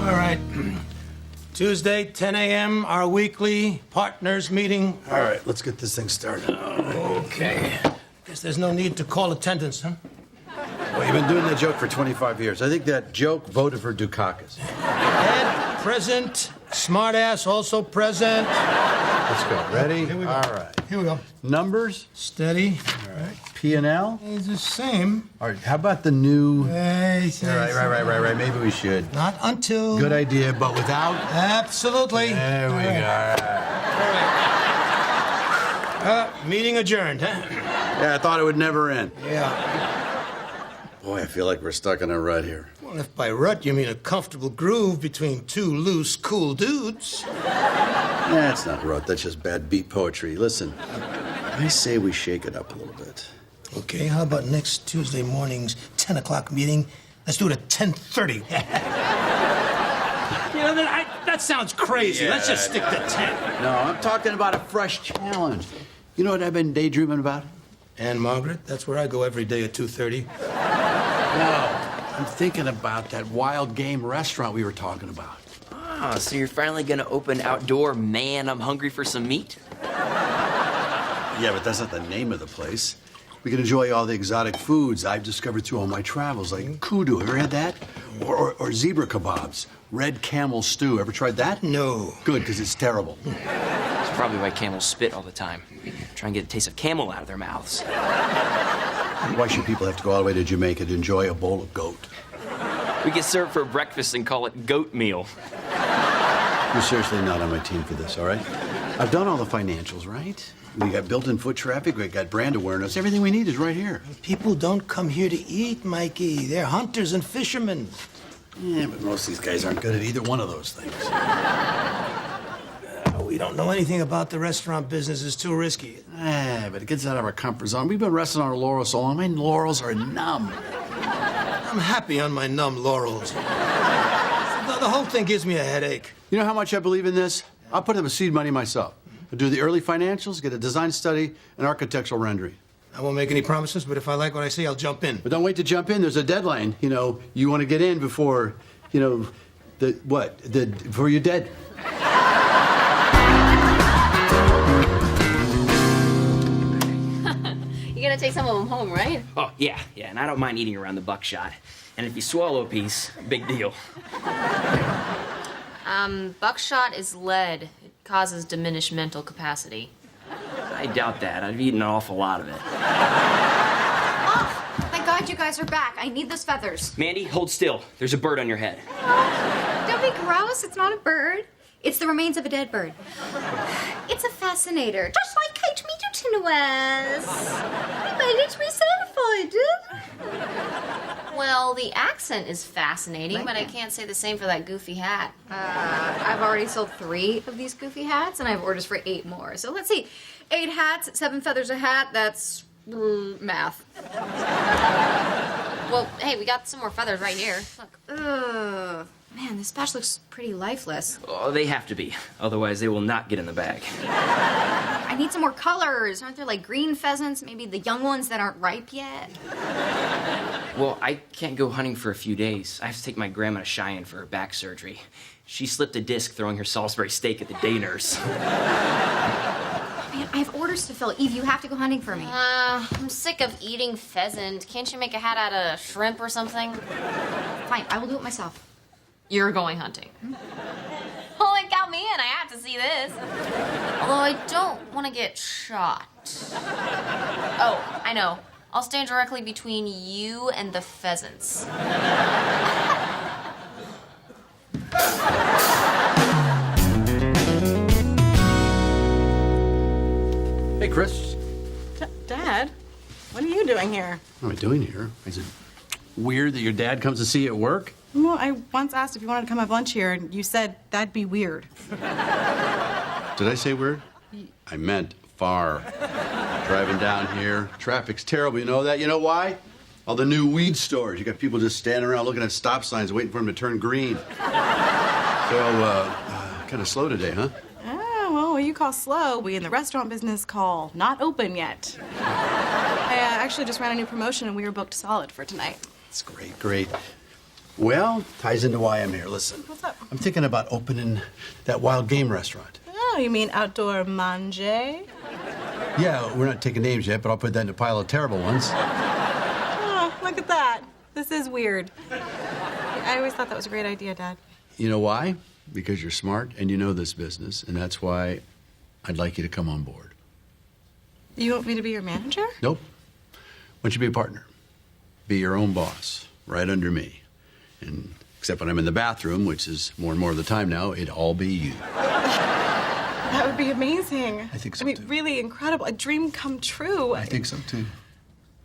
All right. Tuesday, 10 a.m., our weekly partners meeting. All right, let's get this thing started. Okay. Guess there's no need to call attendance, huh? Well, you've been doing that joke for 25 years. I think that joke voted for Dukakis. Ed, present. Smartass, also present. Let's go. Ready? Here we go. All right. Here we go. Numbers? Steady. All right. P&L? It's the same. All right, how about the new... Hey, Right. Maybe we should. Not until... Good idea, but without... Absolutely. There we go. All right. Meeting adjourned, huh? Yeah, I thought it would never end. Yeah. Boy, I feel like we're stuck in a rut here. Well, if by rut you mean a comfortable groove between two loose, cool dudes. That's not rut, that's just bad beat poetry. Listen, I say we shake it up a little bit. Okay, how about next Tuesday morning's 10 o'clock meeting? Let's do it at 10:30. You know, that sounds crazy. Yeah, Let's just stick to 10. No, I'm talking about a fresh challenge. You know what I've been daydreaming about? And Margaret, that's where I go every day at 2:30. No, I'm thinking about that wild game restaurant we were talking about. Ah, so you're finally gonna open outdoor, man, I'm hungry for some meat? Yeah, but that's not the name of the place. We can enjoy all the exotic foods I've discovered through all my travels, like kudu. Ever had that? Or zebra kebabs, red camel stew. Ever tried that? No. Good, because it's terrible. That's probably why camels spit all the time. Try and get a taste of camel out of their mouths. Why should people have to go all the way to Jamaica to enjoy a bowl of goat? We get served for breakfast and call it goat meal. You're seriously not on my team for this, all right? I've done all the financials, right? We got built-in foot traffic, we got brand awareness. Everything we need is right here. People don't come here to eat, Mikey. They're hunters and fishermen. Yeah, but most of these guys aren't good at either one of those things. We don't know anything about the restaurant business. It's too risky. But it gets out of our comfort zone. We've been resting on our laurels so long. My laurels are numb. I'm happy on my numb laurels. The whole thing gives me a headache. You know how much I believe in this? I'll put up a seed money myself. I'll do the early financials, get a design study, and architectural rendering. I won't make any promises, but if I like what I see, I'll jump in. But don't wait to jump in. There's a deadline. You know, you want to get in before, before you're dead. You're gonna take some of them home, right? Oh, yeah, and I don't mind eating around the buckshot. And if you swallow a piece, big deal. Buckshot is lead. It causes diminished mental capacity. I doubt that. I've eaten an awful lot of it. Oh, thank God you guys are back. I need those feathers. Mandy, hold still. There's a bird on your head. Don't be gross. It's not a bird. It's the remains of a dead bird. It's a fascinator, just like Kate Middleton was. He made it to be certified, did? Well, the accent is fascinating, but I can't say the same for that goofy hat. I've already sold 3 of these goofy hats, and I have orders for 8 more. So let's see. 8 hats, 7 feathers a hat, that's math. Well, hey, we got some more feathers right here. Look. Ugh. Man, this batch looks pretty lifeless. Oh, they have to be. Otherwise, they will not get in the bag. I need some more colors. Aren't there like green pheasants? Maybe the young ones that aren't ripe yet? Well, I can't go hunting for a few days. I have to take my grandma to Cheyenne for her back surgery. She slipped a disc throwing her Salisbury steak at the day nurse. Man, I have orders to fill. Eve, you have to go hunting for me. I'm sick of eating pheasant. Can't you make a hat out of shrimp or something? Fine, I will do it myself. You're going hunting. Well, then count me in. I have to see this. Although I don't want to get shot. Oh, I know. I'll stand directly between you and the pheasants. Hey, Chris. Dad, what are you doing here? What am I doing here? Is it weird that your dad comes to see you at work? Well, I once asked if you wanted to come have lunch here, and you said that'd be weird. Did I say weird? I meant far. Driving down here, traffic's terrible. You know that? You know why? All the new weed stores. You got people just standing around looking at stop signs, waiting for them to turn green. So, kind of slow today, huh? Oh, well, what you call slow, we in the restaurant business call not open yet. I actually just ran a new promotion, and we were booked solid for tonight. That's great, great. Well, ties into why I'm here. Listen. What's up? I'm thinking about opening that wild game restaurant. Oh, you mean outdoor manger? Yeah, we're not taking names yet, but I'll put that in a pile of terrible ones. Oh, look at that. This is weird. I always thought that was a great idea, Dad. You know why? Because you're smart and you know this business, and that's why I'd like you to come on board. You want me to be your manager? Nope. Why don't you be a partner? Be your own boss, right under me. And except when I'm in the bathroom, which is more and more of the time now, it'd all be you. That would be amazing. I think so, I mean, too. really incredible. A dream come true. I think so, too.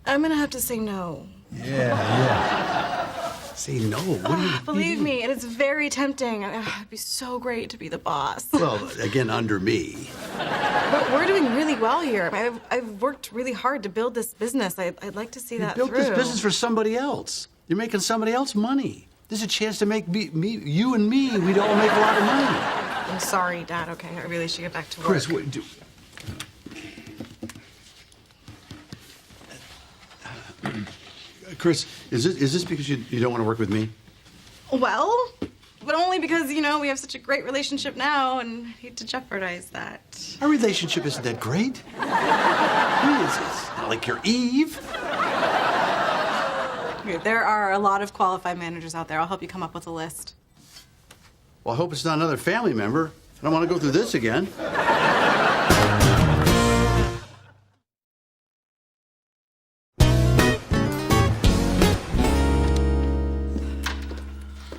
I'm gonna have to say no. Yeah. Say no. What do you... Believe me, it is very tempting. It'd be so great to be the boss. Well, again, under me. But we're doing really well here. I've worked really hard to build this business. I'd like to see that You built through. this business for somebody else. You're making somebody else money. This is a chance to make you and me, we'd all make a lot of money. I'm sorry, Dad. Okay, I really should get back to work. Chris, what do... Chris, is this because you don't want to work with me? Well, but only because, you know, we have such a great relationship now, and I hate to jeopardize that. Our relationship isn't that great. It's not like you're Eve. Okay, there are a lot of qualified managers out there. I'll help you come up with a list. Well, I hope it's not another family member. I don't want to go through this again.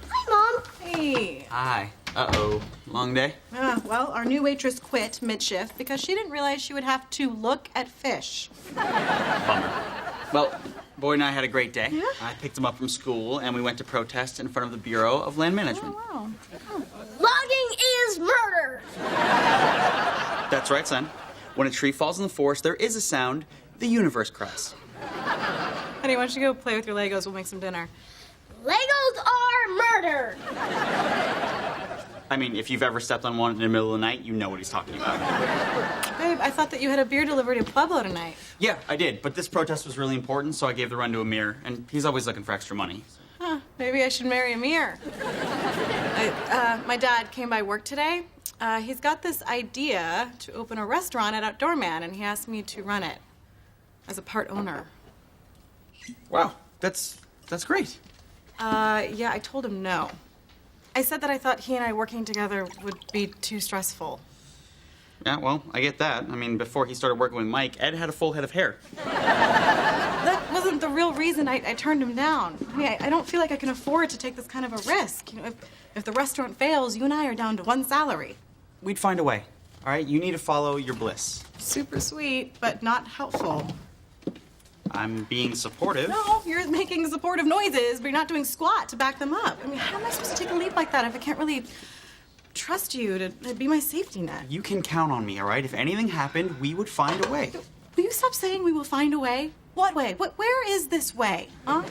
Hi, Mom. Hey. Hi. Uh-oh. Long day? Well, our new waitress quit mid-shift because she didn't realize she would have to look at fish. Bummer. Well, Boyd and I had a great day. Yeah? I picked him up from school, and we went to protest in front of the Bureau of Land Management. Oh, wow. Logging is murder! That's right, son. When a tree falls in the forest, there is a sound. The universe cries. Honey, why don't you go play with your Legos? We'll make some dinner. Legos are murder! I mean, if you've ever stepped on one in the middle of the night, you know what he's talking about. Babe, I thought that you had a beer delivery to Pueblo tonight. Yeah, I did, but this protest was really important, so I gave the run to Amir, and he's always looking for extra money. Huh, maybe I should marry Amir. My dad came by work today. He's got this idea to open a restaurant at Outdoor Man, and he asked me to run it as a part owner. Wow, that's great. Yeah, I told him no. I said that I thought he and I working together would be too stressful. Yeah, well, I get that. I mean, before he started working with Mike, Ed had a full head of hair. That wasn't the real reason I turned him down. I mean, I don't feel like I can afford to take this kind of a risk. You know, if the restaurant fails, you and I are down to one salary. We'd find a way, all right? You need to follow your bliss. Super sweet, but not helpful. I'm being supportive. No, you're making supportive noises, but you're not doing squat to back them up. I mean, how am I supposed to take a leap like that if I can't really trust you to be my safety net? You can count on me, all right? If anything happened, we would find a way. Will you stop saying we will find a way? What way? Where is this way, huh?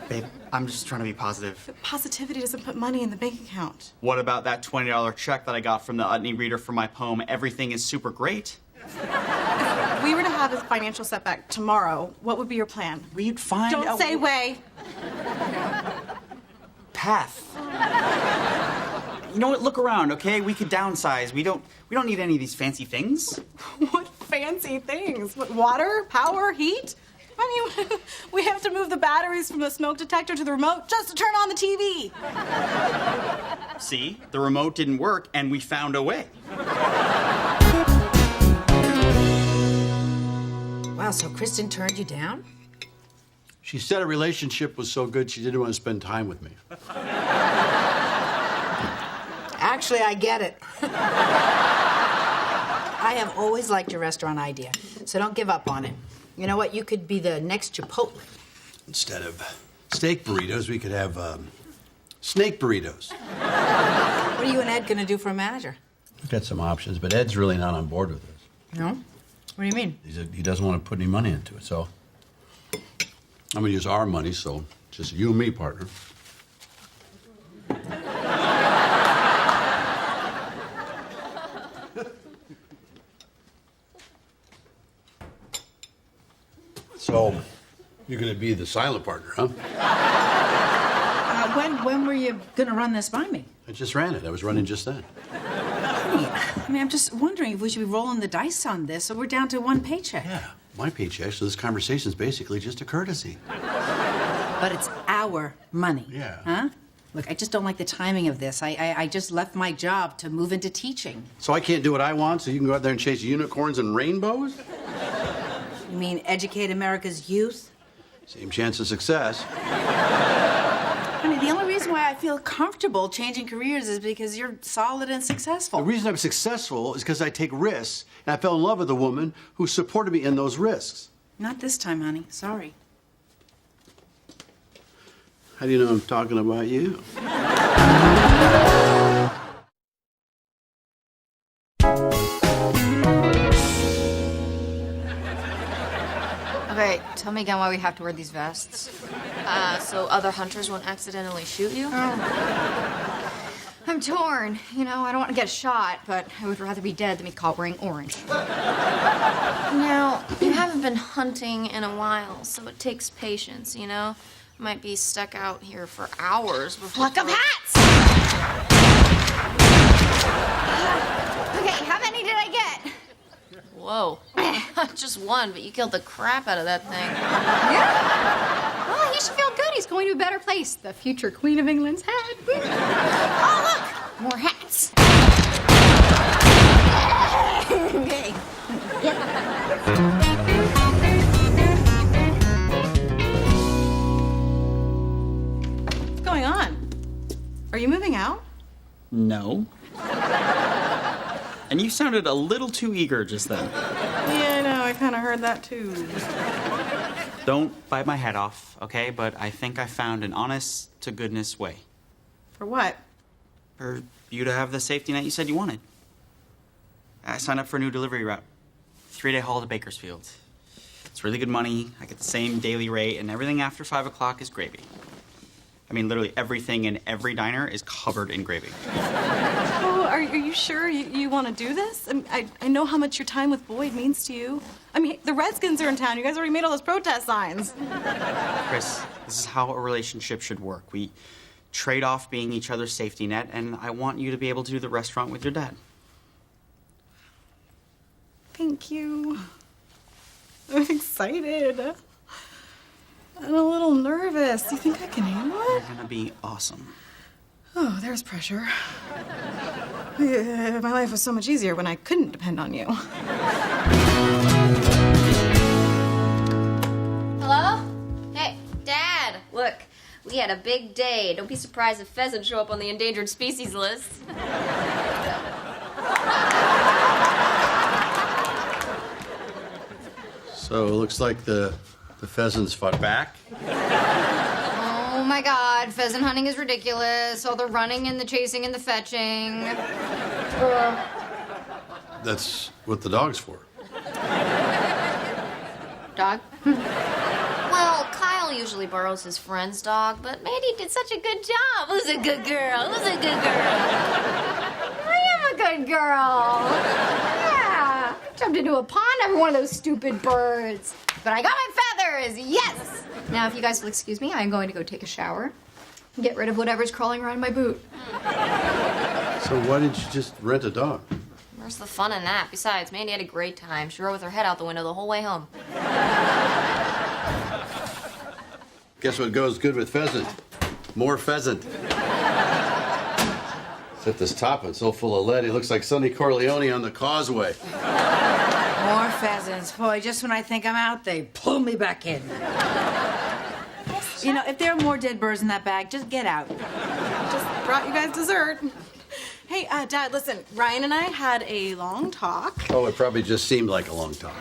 Babe, I'm just trying to be positive. Positivity doesn't put money in the bank account. What about that $20 check that I got from the Utney reader for my poem, Everything is Super Great? If we were to have a financial setback tomorrow, what would be your plan? We'd find Don't say way. Path. You know what? Look around, okay? We could downsize. We don't need any of these fancy things. What fancy things? What, water, power, heat? I mean, we have to move the batteries from the smoke detector to the remote just to turn on the TV. See? The remote didn't work, and we found a way. Wow, so Kristen turned you down? She said a relationship was so good she didn't want to spend time with me. Actually, I get it. I have always liked your restaurant idea, so don't give up on it. You know what? You could be the next Chipotle. Instead of steak burritos, we could have snake burritos. What are you and Ed gonna do for a manager? We've got some options, but Ed's really not on board with this. No? What do you mean? He doesn't want to put any money into it, so I'm gonna use our money, so just you and me, partner. So, you're gonna be the silent partner, huh? When were you gonna run this by me? I just ran it. I was running just then. Honey, I mean, I'm just wondering if we should be rolling the dice on this, so we're down to one paycheck. Yeah, my paycheck, so this conversation is basically just a courtesy. But it's our money. Yeah. Huh? Look, I just don't like the timing of this. I just left my job to move into teaching. So I can't do what I want, so you can go out there and chase unicorns and rainbows? You mean educate America's youth? Same chance of success. Honey, the only reason why I feel comfortable changing careers is because you're solid and successful. The reason I'm successful is because I take risks, and I fell in love with a woman who supported me in those risks. Not this time, honey. Sorry. How do you know I'm talking about you? Okay, tell me again why we have to wear these vests. So other hunters won't accidentally shoot you? I'm torn. You know, I don't want to get shot, but I would rather be dead than be caught wearing orange. Now, you haven't been hunting in a while, so it takes patience, you know? Might be stuck out here for hours before... Pluck of hats! Okay, how many did I get? Whoa. Just one, but you killed the crap out of that thing. Yeah? Well, he should feel good. He's going to a better place. The future Queen of England's head. Oh, look! More hats. Okay. What's going on? Are you moving out? No. And you sounded a little too eager just then. Yeah, I know. I kind of heard that too. Don't bite my head off, okay? But I think I found an honest-to-goodness way. For what? For you to have the safety net you said you wanted. I signed up for a new delivery route. 3-day haul to Bakersfield. It's really good money. I get the same daily rate, and everything after 5 o'clock is gravy. I mean, literally everything in every diner is covered in gravy. Oh, are you sure you want to do this? I know how much your time with Boyd means to you. I mean, the Redskins are in town. You guys already made all those protest signs. Chris, this is how a relationship should work. We trade off being each other's safety net, and I want you to be able to do the restaurant with your dad. Thank you. I'm excited. I'm a little nervous. Do you think I can handle it? You're gonna be awesome. Oh, there's pressure. My life was so much easier when I couldn't depend on you. Hello? Hey, Dad, look. We had a big day. Don't be surprised if pheasants show up on the endangered species list. So it looks like the The pheasants fought back. Oh my god, pheasant hunting is ridiculous. All the running and the chasing and the fetching. That's what the dog's for. Dog? Well, Kyle usually borrows his friend's dog, but Mandy did such a good job. Who's a good girl? Who's a good girl? I am a good girl. Yeah. I jumped into a pond, every one of those stupid birds. But I got my feathers, yes! Now, if you guys will excuse me, I'm going to go take a shower and get rid of whatever's crawling around my boot. So why didn't you just rent a dog? Where's the fun in that? Besides, Mandy had a great time. She rode with her head out the window the whole way home. Guess what goes good with pheasant? More pheasant. Except this top, it's so full of lead, he looks like Sonny Corleone on the causeway. More pheasants. Boy, just when I think I'm out, they pull me back in. You know, if there are more dead birds in that bag, just get out. Just brought you guys dessert. Hey, Dad, listen, Ryan and I had a long talk. Oh, it probably just seemed like a long talk.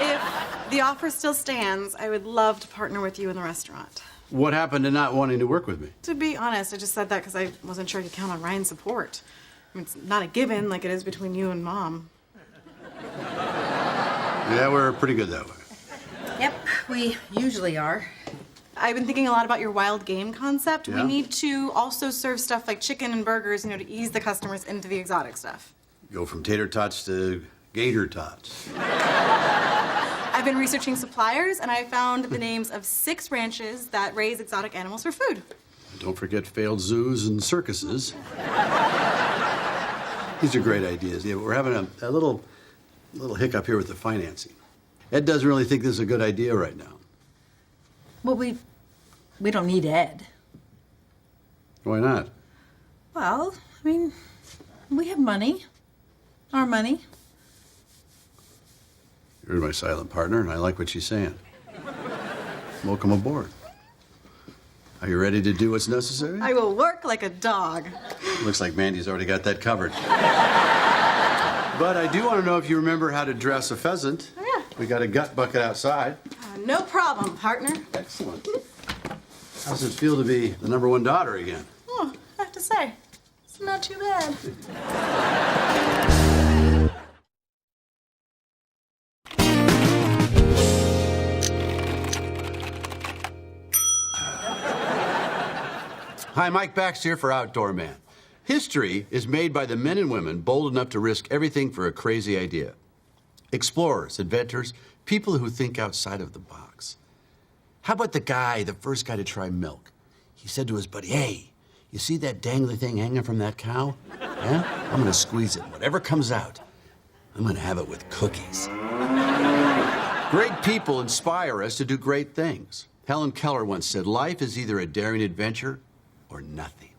If the offer still stands, I would love to partner with you in the restaurant. What happened to not wanting to work with me? To be honest, I just said that because I wasn't sure I could count on Ryan's support. I mean, it's not a given like it is between you and Mom. Yeah, we're pretty good that way. Yep, we usually are. I've been thinking a lot about your wild game concept. Yeah? We need to also serve stuff like chicken and burgers, to ease the customers into the exotic stuff. Go from tater tots to gator tots. I've been researching suppliers, and I found the names of 6 ranches that raise exotic animals for food. Don't forget failed zoos and circuses. These are great ideas. Yeah, we're having a little hiccup here with the financing. Ed doesn't really think this is a good idea right now. Well, we don't need Ed. Why not? Well, I mean, we have money. Our money. You're my silent partner, and I like what she's saying. Welcome aboard. Are you ready to do what's necessary? I will work like a dog. Looks like Mandy's already got that covered. But I do want to know if you remember how to dress a pheasant. Oh, yeah. We got a gut bucket outside. No problem, partner. Excellent. How's it feel to be the #1 daughter again? Oh, I have to say, it's not too bad. Hi, Mike Baxter here for Outdoor Man. History is made by the men and women bold enough to risk everything for a crazy idea. Explorers, inventors, people who think outside of the box. How about the first guy to try milk? He said to his buddy, "Hey, you see that dangly thing hanging from that cow? Yeah? I'm gonna squeeze it. Whatever comes out, I'm gonna have it with cookies." Great people inspire us to do great things. Helen Keller once said, "Life is either a daring adventure or nothing."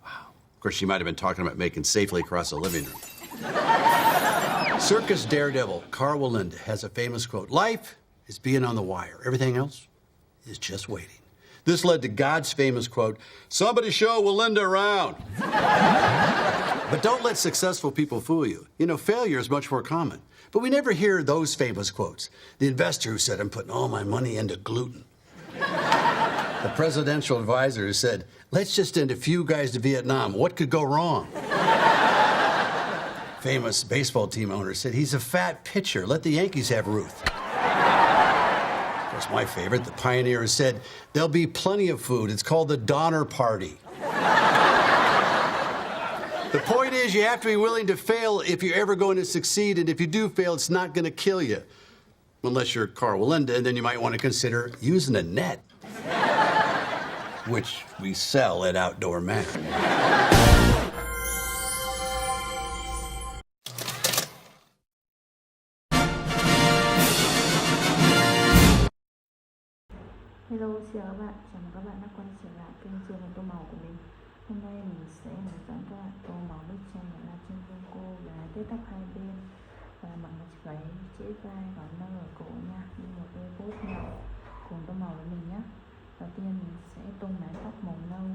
Wow. Of course, she might have been talking about making safely across a living room. Circus daredevil Carl Walenda has a famous quote: "Life is being on the wire. Everything else is just waiting." This led to God's famous quote, "Somebody show Walenda around." But don't let successful people fool you. Failure is much more common. But we never hear those famous quotes. The investor who said, "I'm putting all my money into gluten." The presidential advisor who said, "Let's just send a few guys to Vietnam. What could go wrong?" Famous baseball team owner said, "He's a fat pitcher. Let the Yankees have Ruth." Of course, my favorite, the pioneer, who said, "There'll be plenty of food. It's called the Donner Party." The point is, you have to be willing to fail if you're ever going to succeed, and if you do fail, it's not going to kill you. Unless you're Carl Walenda, and then you might want to consider using a net, which we sell at Outdoor Man. Hello, chào các bạn, chào mừng các bạn đã quay trở lại kênh Trường Hợp Tô Màu của mình. Hôm nay mình sẽ hướng dẫn các bạn tô màu bức tranh là chân vuông cô và tết tóc hai bên, và mặc một chiếc váy trễ vai và nâng ở cổ nha, như một đôi bốt nhỏ. Cùng tô màu với mình nhé. Đầu tiên mình sẽ tô mái tóc màu nâu.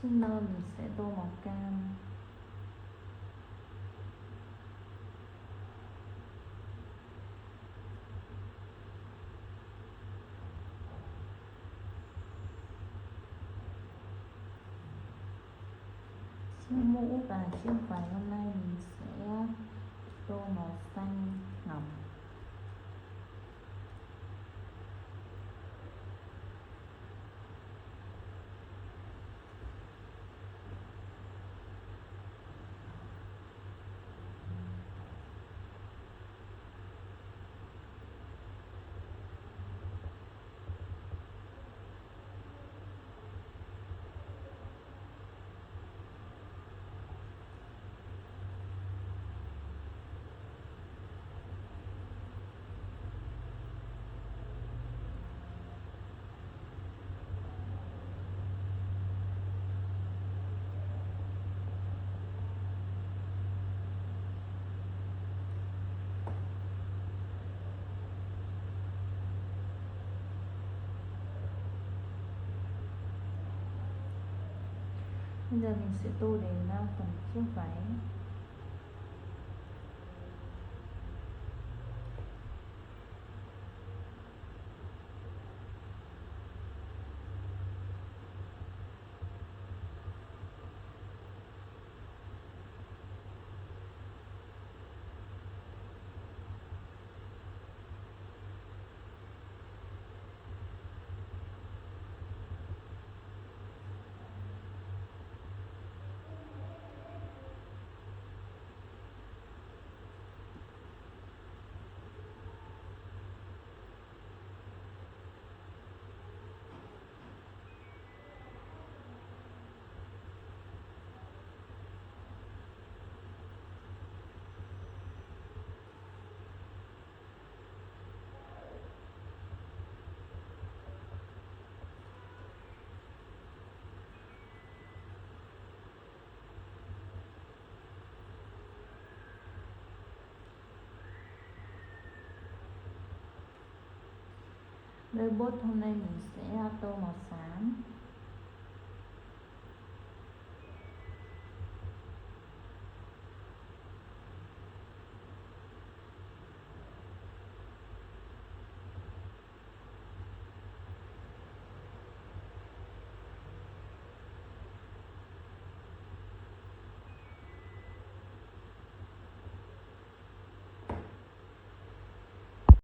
Trên nơi mình sẽ tô màu cam. Chiếc mũ và chiếc váy hôm nay mình sẽ tô màu xanh ngọc. Bây giờ mình sẽ tô đến phần chiếc váy. Đôi bốt hôm nay mình sẽ tô màu xám.